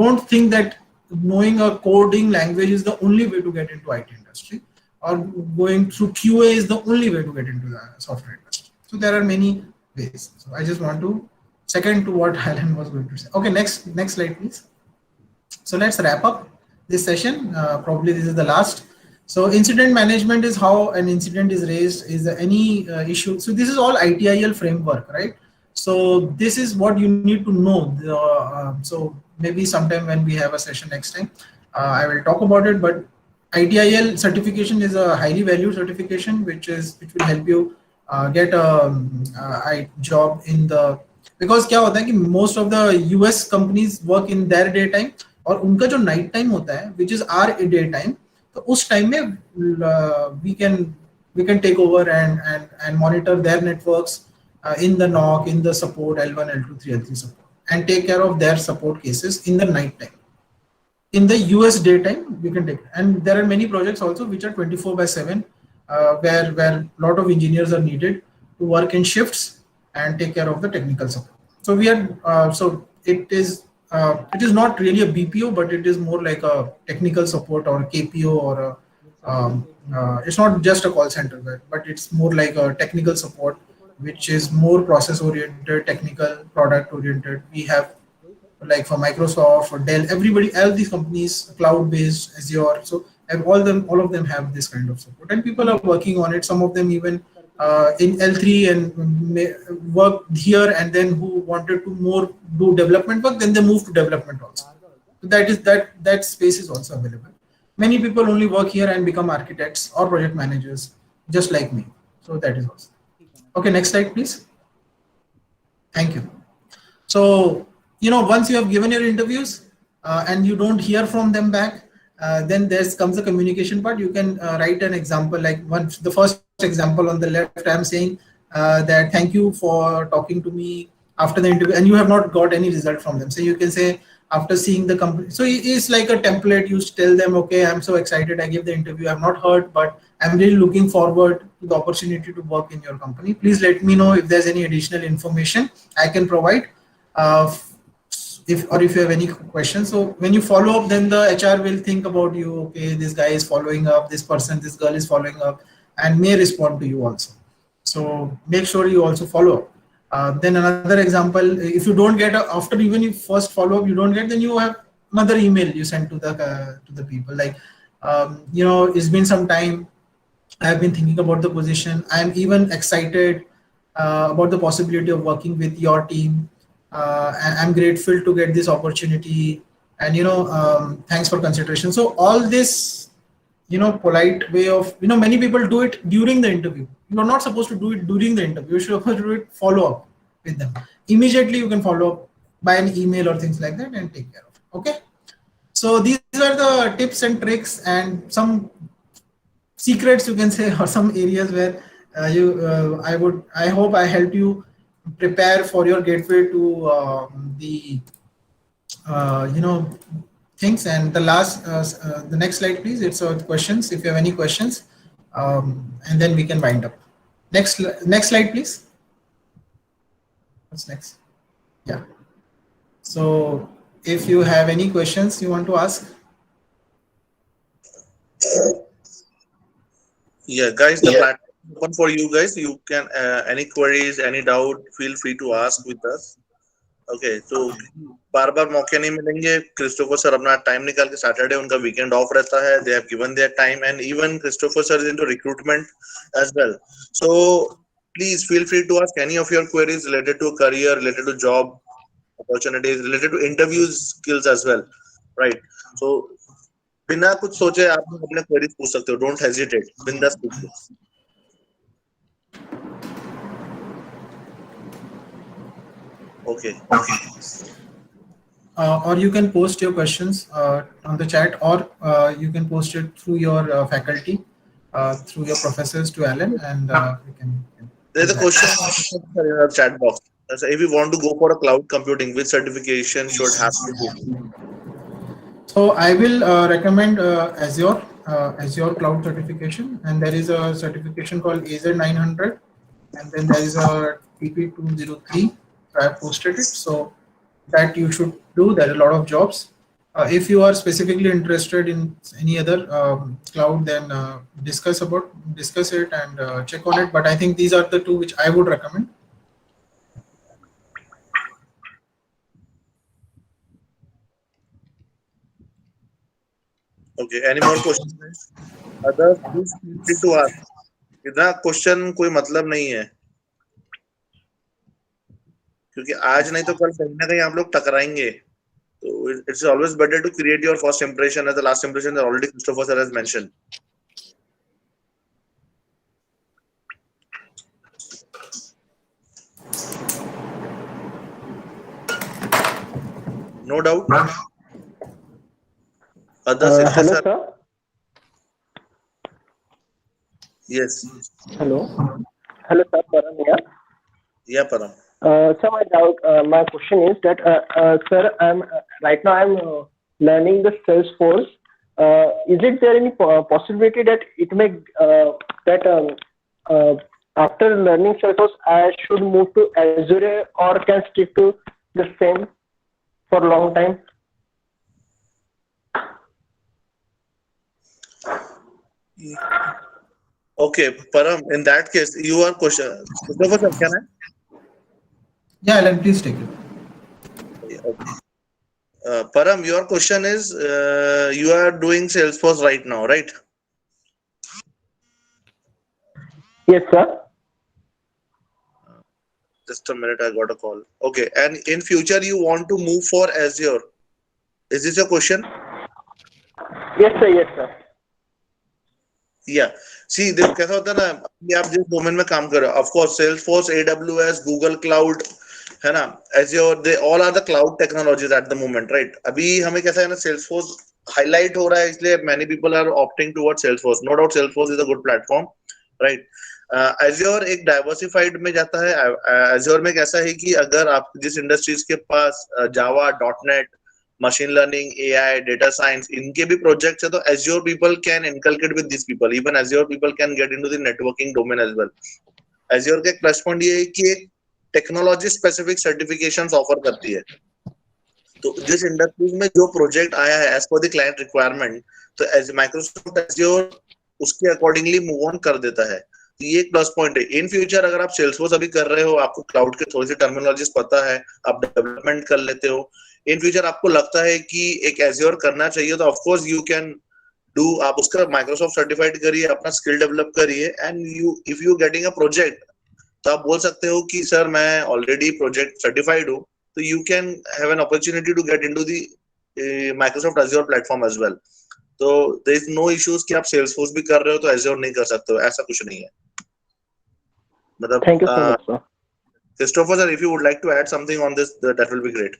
don't think that knowing a coding language is the only way to get into IT industry, or going through QA is the only way to get into the software industry. So there are many ways. So I just want to second to what Alan was going to say. Okay, next slide, please. So let's wrap up this session. Probably this is the last. So incident management is how an incident is raised, is any issue. So this is all ITIL framework, right? So this is what you need to know. So maybe sometime when we have a session next time, I will talk about it. But ITIL certification is a highly valued certification, which will help you get a job in the, because क्या होता है कि most of the US companies work in their daytime और उनका जो night time होता है, which is our daytime, तो उस time में we can take over and monitor their networks in the NOC, in the support L1, L2, 3, L3 support, and take care of their support cases in the night time. In the US daytime, we can take, and there are many projects also which are 24/7, where a lot of engineers are needed to work in shifts and take care of the technical support. So we are so it is not really a BPO, but it is more like a technical support or KPO or it's not just a call center, but it's more like a technical support, which is more process oriented, technical, product oriented. We have like for Microsoft, for Dell, everybody, all these companies, cloud based, Azure. So and all of them have this kind of support, and people are working on it. Some of them even in L3 and work here, and then who wanted to more do development work, then they move to development also. So that space is also available. Many people only work here and become architects or project managers, just like me. So that is also. Okay, next slide, please. Thank you. So, once you have given your interviews and you don't hear from them back, then there comes the communication part. You can write an example, like the first example on the left, I'm saying that thank you for talking to me after the interview, and you have not got any result from them. So you can say, after seeing the company, so it's like a template. You tell them, okay, I'm so excited, I give the interview, I've not heard, but I'm really looking forward to the opportunity to work in your company. Please let me know if there's any additional information I can provide, if you have any questions. So when you follow up, then the HR will think about you, okay, this guy is following up, this person, this girl is following up, and may respond to you also. So make sure you also follow up. Then another example, if you don't get after even if first follow up you don't get, then you have another email you send to the people, like it's been some time, I have been thinking about the position, I am even excited about the possibility of working with your team, and I'm grateful to get this opportunity, and thanks for consideration. So all this, polite way of, many people do it during the interview. You are not supposed to do it during the interview. You should supposed to do it follow up with them. Immediately you can follow up by an email or things like that and take care of it. Okay. So these are the tips and tricks and some secrets, you can say, or some areas where I hope I helped you prepare for your gateway to the things. And the next slide, please. It's questions. If you have any questions, and then we can wind up. Next slide, please. What's next? Yeah. So if you have any questions you want to ask. Yeah, guys, the platform is open for you guys. You can any queries, any doubt, feel free to ask with us. Okay, तो बार बार मौके नहीं मिलेंगे. Christopher sir अपना time निकाल के Saturday उनका weekend of रहता है. They have given their time, and even Christopher sir is into recruitment as well. So please feel free to ask any of your queries related to career, related to job opportunities, related to interviews skills as well, right? So बिना कुछ सोचे आप अपने queries पूछ सकते हो. Don't hesitate. बिंदास पूछो. Okay. Or you can post your questions on the chat, or you can post it through your faculty, through your professors to Alan, and we can. There's a question in our chat box. So if you want to go for a cloud computing, which certification should have to do? So I will recommend Azure Cloud certification, and there is a certification called AZ900, and then there is a TP203. So I have posted it, so that you should do. There are a lot of jobs. If you are specifically interested in any other cloud, then discuss it and check on it. But I think these are the two which I would recommend. Okay. Any more questions? Others, please feel free to ask. इतना question कोई मतलब नहीं है. क्योंकि आज नहीं तो कल कहीं ना कहीं आप लोग टकराएंगे. So it's always better to create your first impression as the last impression that already Christopher sir has mentioned. No doubt. Other Siddha Hello, sir. sir. Yes. Hello. Hello, sir. Param here. Yeah, Param. So my doubt, my question is that, sir, I'm right now I'm learning the Salesforce. Is it there any possibility that it may that after learning Salesforce I should move to Azure or can stick to the same for a long time? Okay, Param, in that case, you are question. Christopher sir, can I? Yeah, Alan, please take it. Yeah, okay. Param, your question is you are doing Salesforce right now, right? Yes, sir. Just a minute, I got a call. Okay, and in future you want to move for Azure. Is this your question? Yes, sir. Yes, sir. Yeah. See, देखो कैसा होता है ना, अभी आप जिस domain में काम कर रहे हो, of course, Salesforce, AWS, Google Cloud, है ना, Azure, they all are the cloud technologies at the moment, right? अभी हमें कैसा है ना, Salesforce highlight हो रहा है, इसलिए many people are opting towards Salesforce. No doubt, Salesforce is a good platform, right? Azure एक diversified में जाता है. Azure में कैसा है कि अगर आप जिस इंडस्ट्रीज के पास Java, .NET, machine learning, AI, data science, इनके भी projects है, तो Azure people can inculcate with these people. Even Azure people can get into the networking domain as well. Azure का एक plus point ये है कि एक technology specific certifications offer करती है. तो जिस इंडस्ट्रीज में जो प्रोजेक्ट आया है as per the client requirement, तो as Microsoft Azure उसके accordingly move on कर देता है. तो ये एक प्लस पॉइंट है. इन फ्यूचर अगर आप सेल्सफोर्स अभी कर रहे हो, आपको क्लाउड के थोड़ी सी टर्मिनोलॉजीज पता है, आप डेवलपमेंट कर लेते हो, इन फ्यूचर आपको लगता है कि एक एज्योर करना चाहिए, तो of course you can do, आप उसका माइक्रोसॉफ्ट सर्टिफाइड करिए, अपना स्किल डेवलप करिए, and you if you getting a project, तो आप बोल सकते हो कि सर मैं ऑलरेडी प्रोजेक्ट सर्टिफाइड हूँ, तो you can have an opportunity to get into the Microsoft Azure platform as well. तो देयर इज नो इश्यूज कि आप सेल्सफोर्स भी कर रहे हो तो एज्योर नहीं कर सकते हो, ऐसा कुछ नहीं है. मतलब Thank you so much, sir. Christopher sir, if you would like to add something on this, that will be great.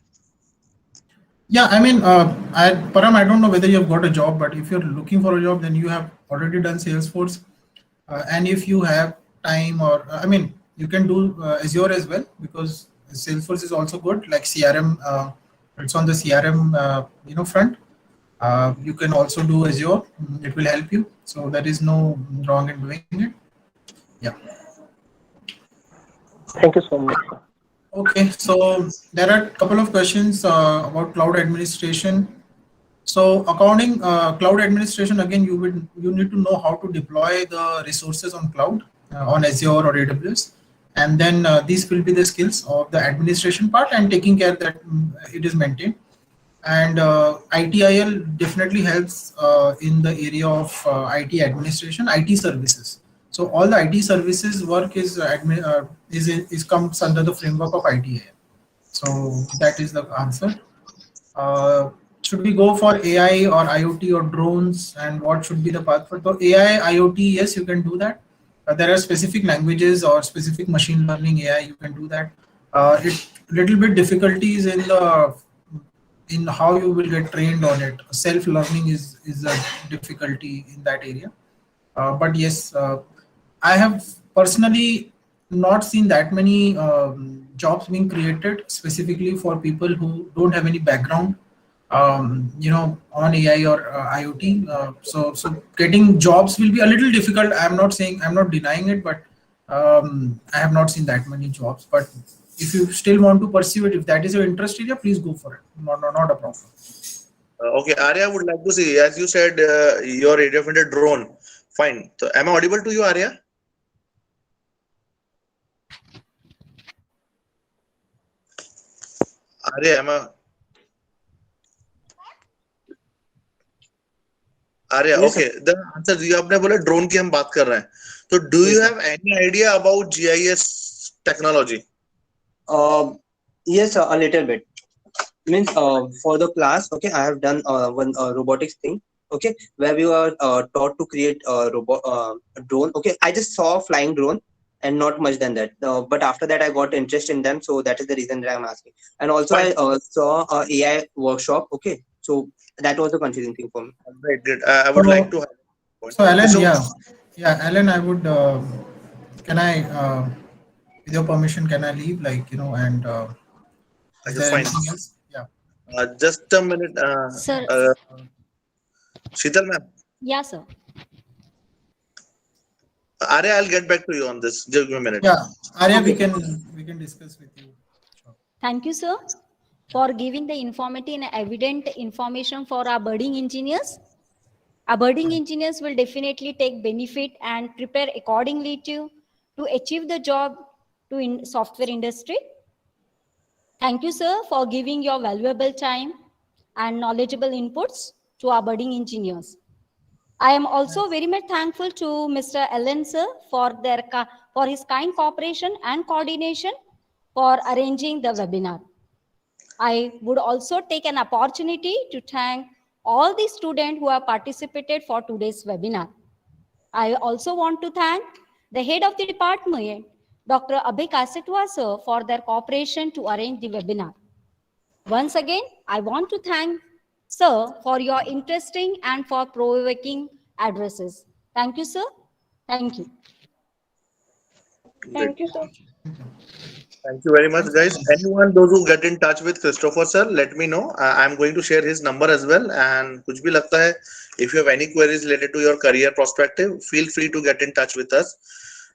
Yeah, I mean, Param, I don't know whether you have got a job, but if you're looking for a job, then you have already done Salesforce. And if you have time, or I mean, you can do Azure as well, because Salesforce is also good, like CRM. It's on the CRM, front. You can also do Azure. It will help you. So there is no wrong in doing it. Yeah. Thank you so much, sir. Okay, so there are a couple of questions about cloud administration. So accounting cloud administration, again, you need to know how to deploy the resources on cloud, on Azure or AWS, and then these will be the skills of the administration part and taking care that it is maintained. And ITIL definitely helps in the area of IT administration, IT services. So all the IT services work is comes under the framework of ITIL. So that is the answer. Should we go for AI or IoT or drones, and what should be the path for? So AI, IoT, yes, you can do that. There are specific languages or specific machine learning AI, you can do that. It little bit difficulties in how you will get trained on it. Self-learning is a difficulty in that area. But yes, I have personally not seen that many jobs being created specifically for people who don't have any background, on AI or IoT. So getting jobs will be a little difficult. I'm not denying it, but I have not seen that many jobs. But if you still want to pursue it, if that is your interest area, please go for it. Not a problem. Okay, Arya would like to see, as you said, your area of interest drone. Fine. So am I audible to you, Arya? Arya, Arya, Yes, okay. The answer you आपने बोला drone की हम बात कर रहे हैं. So do you have any idea about GIS technology? Yes, a little bit. Means for the class, okay, I have done one robotics thing, okay, where we were taught to create a robot drone. Okay, I just saw a flying drone and not much than that, but after that I got interest in them, so that is the reason that I'm asking. And also I Fine. saw a AI workshop, okay, so that was a confusing thing for me. Great, great. I would like So, to highlight one point. so Alan, So yeah, Alan, I would, can I, with your permission, can I leave? Like, and is just there fine. anything else? Yeah. Just a minute. Sir, Uh, Sheetal ma'am, yeah, sir. Arya, I'll get back to you on this. Just give me a minute. Yeah, Arya, Okay. we can discuss with you. Sure. Thank you, sir, for giving the informative and evident information for our budding engineers. Our budding engineers will definitely take benefit and prepare accordingly to achieve the job to in software industry. Thank you, sir, for giving your valuable time and knowledgeable inputs to our budding engineers. I am also very much thankful to Mr. Ellen, sir, for his kind cooperation and coordination for arranging the webinar. I would also take an opportunity to thank all the students who have participated for today's webinar. I also want to thank the head of the department, Dr. Abhay Kasetwa, sir, for their cooperation to arrange the webinar. Once again, I want to thank sir for your interesting and for provoking addresses. Thank you, sir. Thank you. Great. Thank you, sir. Thank you very much, Thanks, guys. Alan. Anyone, those who get in touch with Christopher sir, let me know. I'm going to share his number as well. And कुछ भी लगता है, if you have any queries related to your career perspective, feel free to get in touch with us.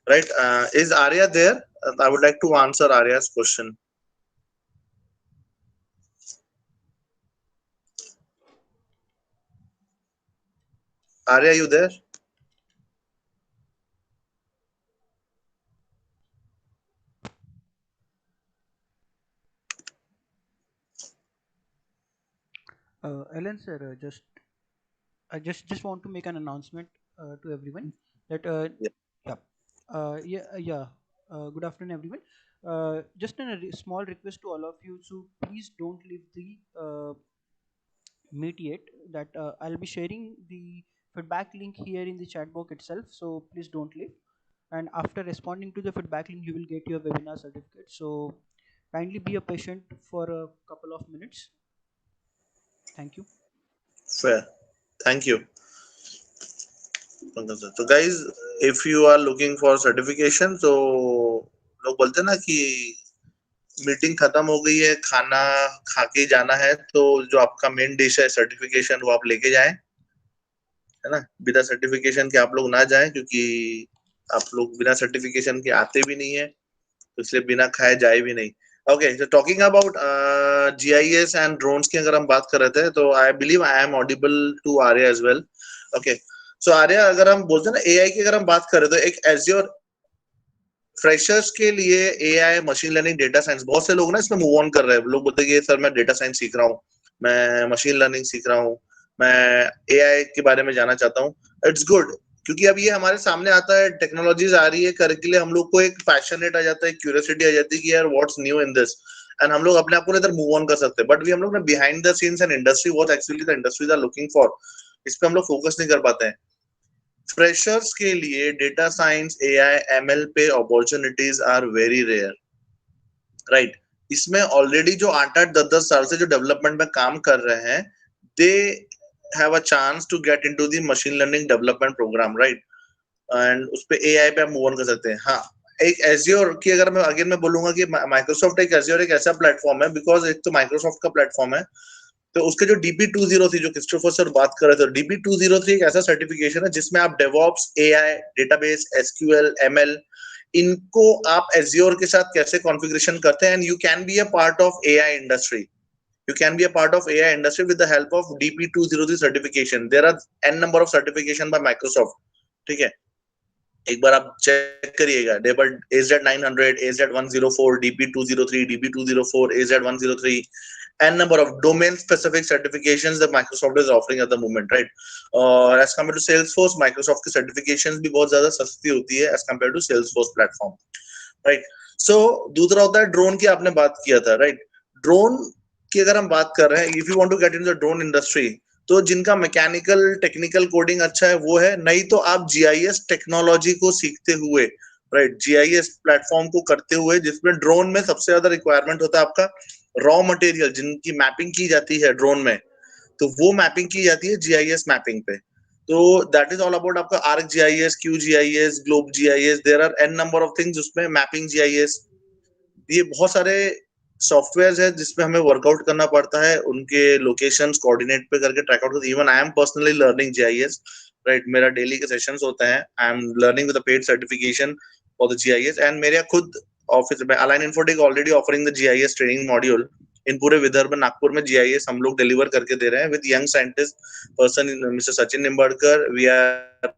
Right? Is Arya there? I would like to answer Arya's question. Arya, you there? Ellen sir, I just want to make an announcement to everyone that Yeah. yeah good afternoon everyone. Just a small request to all of you, so please don't leave the meet yet. That I'll be sharing the feedback link here in the chat box itself, so please don't leave. And after responding to the feedback link, you will get your webinar certificate. So kindly be a patient for a couple of minutes. Thank you. Fair. Thank you. So guys, if you are looking for certification, so लोग बोलते हैं ना कि meeting खत्म हो गई है, खाना खा के जाना है, तो जो आपका मेन डिश है सर्टिफिकेशन वो आप लेके जाएं, है ना? बिना सर्टिफिकेशन के आप लोग ना जाएं, क्योंकि आप लोग बिना सर्टिफिकेशन के आते भी नहीं है, तो इसलिए बिना खाए जाए भी नहीं. Okay, so talking about GIS and drones की अगर हम बात कर रहे थे, तो I believe I am audible to Arya as well. Okay, so Arya, अगर हम बोलते हैं ना AI की अगर हम बात करें, तो एक Azure फ्रेशर्स के लिए AI, machine learning, data science, बहुत से लोग ना इसमें मूव ऑन कर रहे हैं. लोग बोलते हैं कि सर मैं डेटा साइंस सीख रहा हूँ, मैं मशीन लर्निंग सीख रहा हूँ, मैं AI के बारे में जानना चाहता हूँ. इट्स गुड, क्योंकि अब ये हमारे सामने आता है, टेक्नोलॉजीज आ रही है, करने के लिए हम लोग को एक पैशनेट आ जाता है, क्यूरियोसिटी आ जाती है कि यार what's new in this, and हम लोग अपने आप को इधर मूव ऑन कर सकते हैं. बट भी हम लोग ना behind the scenes and industry, what actually the industries are looking for, इस पे हम लोग फोकस नहीं कर पाते हैं. फ्रेशर्स के लिए डेटा साइंस, AI, ML पे opportunities are very rare, right? इसमें ऑलरेडी जो 8-8, 10-10 साल से जो डेवलपमेंट में काम कर रहे हैं, they have a chance to get into the machine learning development program, right? And उस पे AI पे आप मूव ऑन कर सकते हैं. हाँ, एक एज्योर की अगर मैं अगेन मैं बोलूंगा कि माइक्रोसॉफ्ट एक एज्योर एक ऐसा प्लेटफॉर्म है, बिकॉज एक तो माइक्रोसॉफ्ट का प्लेटफॉर्म है, तो उसके जो DP203 जो क्रिस्टोफर सर बात कर रहे थे, DP203 एक ऐसा सर्टिफिकेशन है जिसमें आप DevOps, AI, database, SQL, ML, इनको आप एज्योर के साथ कैसे कॉन्फ़िगरेशन करते हैं, and you can be a part of AI industry. You can be a part of AI industry with the help of DP203 certification. There are n number of certification by Microsoft. ठीक है, एक बार आप check करिएगा. Devil AZ900, AZ104, DP203, DP204, AZ103, n number of domain specific certifications that Microsoft is offering at the moment, right? As compared to Salesforce, Microsoft की certifications भी बहुत ज्यादा सस्ती होती है as compared to Salesforce platform, right? सो दूसरा होता है ड्रोन की, आपने बात किया था, राइट? ड्रोन की अगर हम बात कर रहे हैं, if you want to get in the drone industry, तो जिनका मैकेनिकल टेक्निकल कोडिंग अच्छा है वो है, नहीं तो आप जीआईएस टेक्नोलॉजी को सीखते हुए, राइट, जीआईएस प्लेटफॉर्म को करते हुए, जिसमें ड्रोन में सबसे ज्यादा रिक्वायरमेंट होता है आपका रॉ मटेरियल, जिनकी मैपिंग की जाती है ड्रोन में, तो वो मैपिंग की जाती है जीआईएस मैपिंग पे। तो दैट इज ऑल अबाउट आपका Arc GIS, Q GIS, Globe GIS, there are an number of things उसमें, मैपिंग जीआईएस, ये बहुत सारे सॉफ्टवेयर है जिसमें हमें वर्कआउट करना पड़ता है, उनके लोकेशंस कोऑर्डिनेट पे करके track out. Even I am personally learning GIS, right, मेरा डेली के सेशंस होते हैं, I am learning with the paid certification for the GIS, and मेरे खुद ऑफिस में Align Infotech already offering the GIS training module in पूरे विदर्भ, नागपुर में GIS हम लोग डिलीवर करके दे रहे हैं with young scientist person mister Sachin Nimbadkar. We are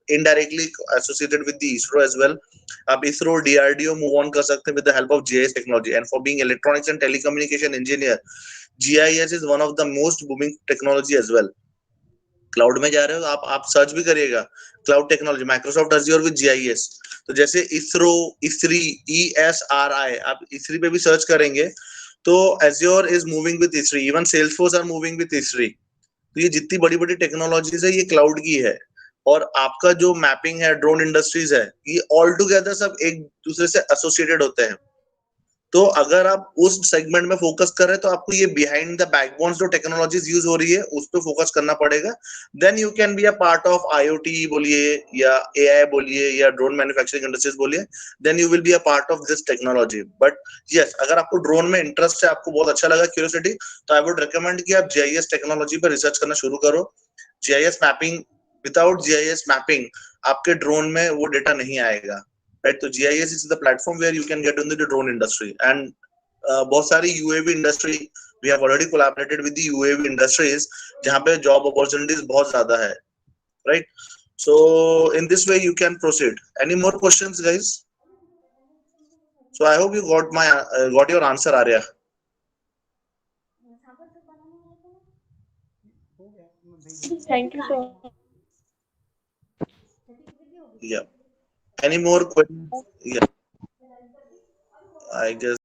indirectly associated with the ISRO as well. आप ISRO DRDO मूव ऑन कर सकते हैं with the help of GIS technology, and for being electronics and telecommunication engineer, GIS is one of the most booming technology as well. Cloud में जा रहे हो आप search भी करिएगा cloud technology, Microsoft Azure with GIS. तो जैसे इसरो, इसरी, ESRI, आप इसरी पे भी सर्च करेंगे तो Azure is moving with Esri, even Salesforce are moving with Esri. तो ये जितनी बड़ी बड़ी टेक्नोलॉजीज है ये क्लाउड की है, और आपका जो मैपिंग है, ड्रोन इंडस्ट्रीज है, ये ऑल टुगेदर सब एक दूसरे से एसोसिएटेड होते हैं। तो अगर आप उस सेगमेंट में फोकस कर रहे हैं तो आपको ये बिहाइंड द बैकबोन्स जो टेक्नोलॉजीज यूज हो रही है उस पर फोकस करना पड़ेगा। Then you can be a part of IoT बोलिए या AI बोलिए या ड्रोन मैन्युफैक्चरिंग इंडस्ट्रीज बोलिए, then you will be a part of this technology. But yes, अगर आपको ड्रोन में इंटरेस्ट है, आपको बहुत अच्छा लगा, क्यूरियोसिटी, तो आई वुड रिकमेंड कि आप जीआईएस टेक्नोलॉजी पर रिसर्च करना शुरू करो। GIS mapping, without GIS mapping आपके ड्रोन में वो डेटा नहीं आएगा, right? तो GIS is the platform where you can get into the drone industry, and बहुत सारी UAV industry, we have already collaborated with the UAV industries जहाँ पे job opportunities बहुत ज्यादा है, right? So in this way you can proceed. Any more questions, guys? So I hope you got your answer, Arya. Thank you so much. Yeah. Any more questions? Yeah. I guess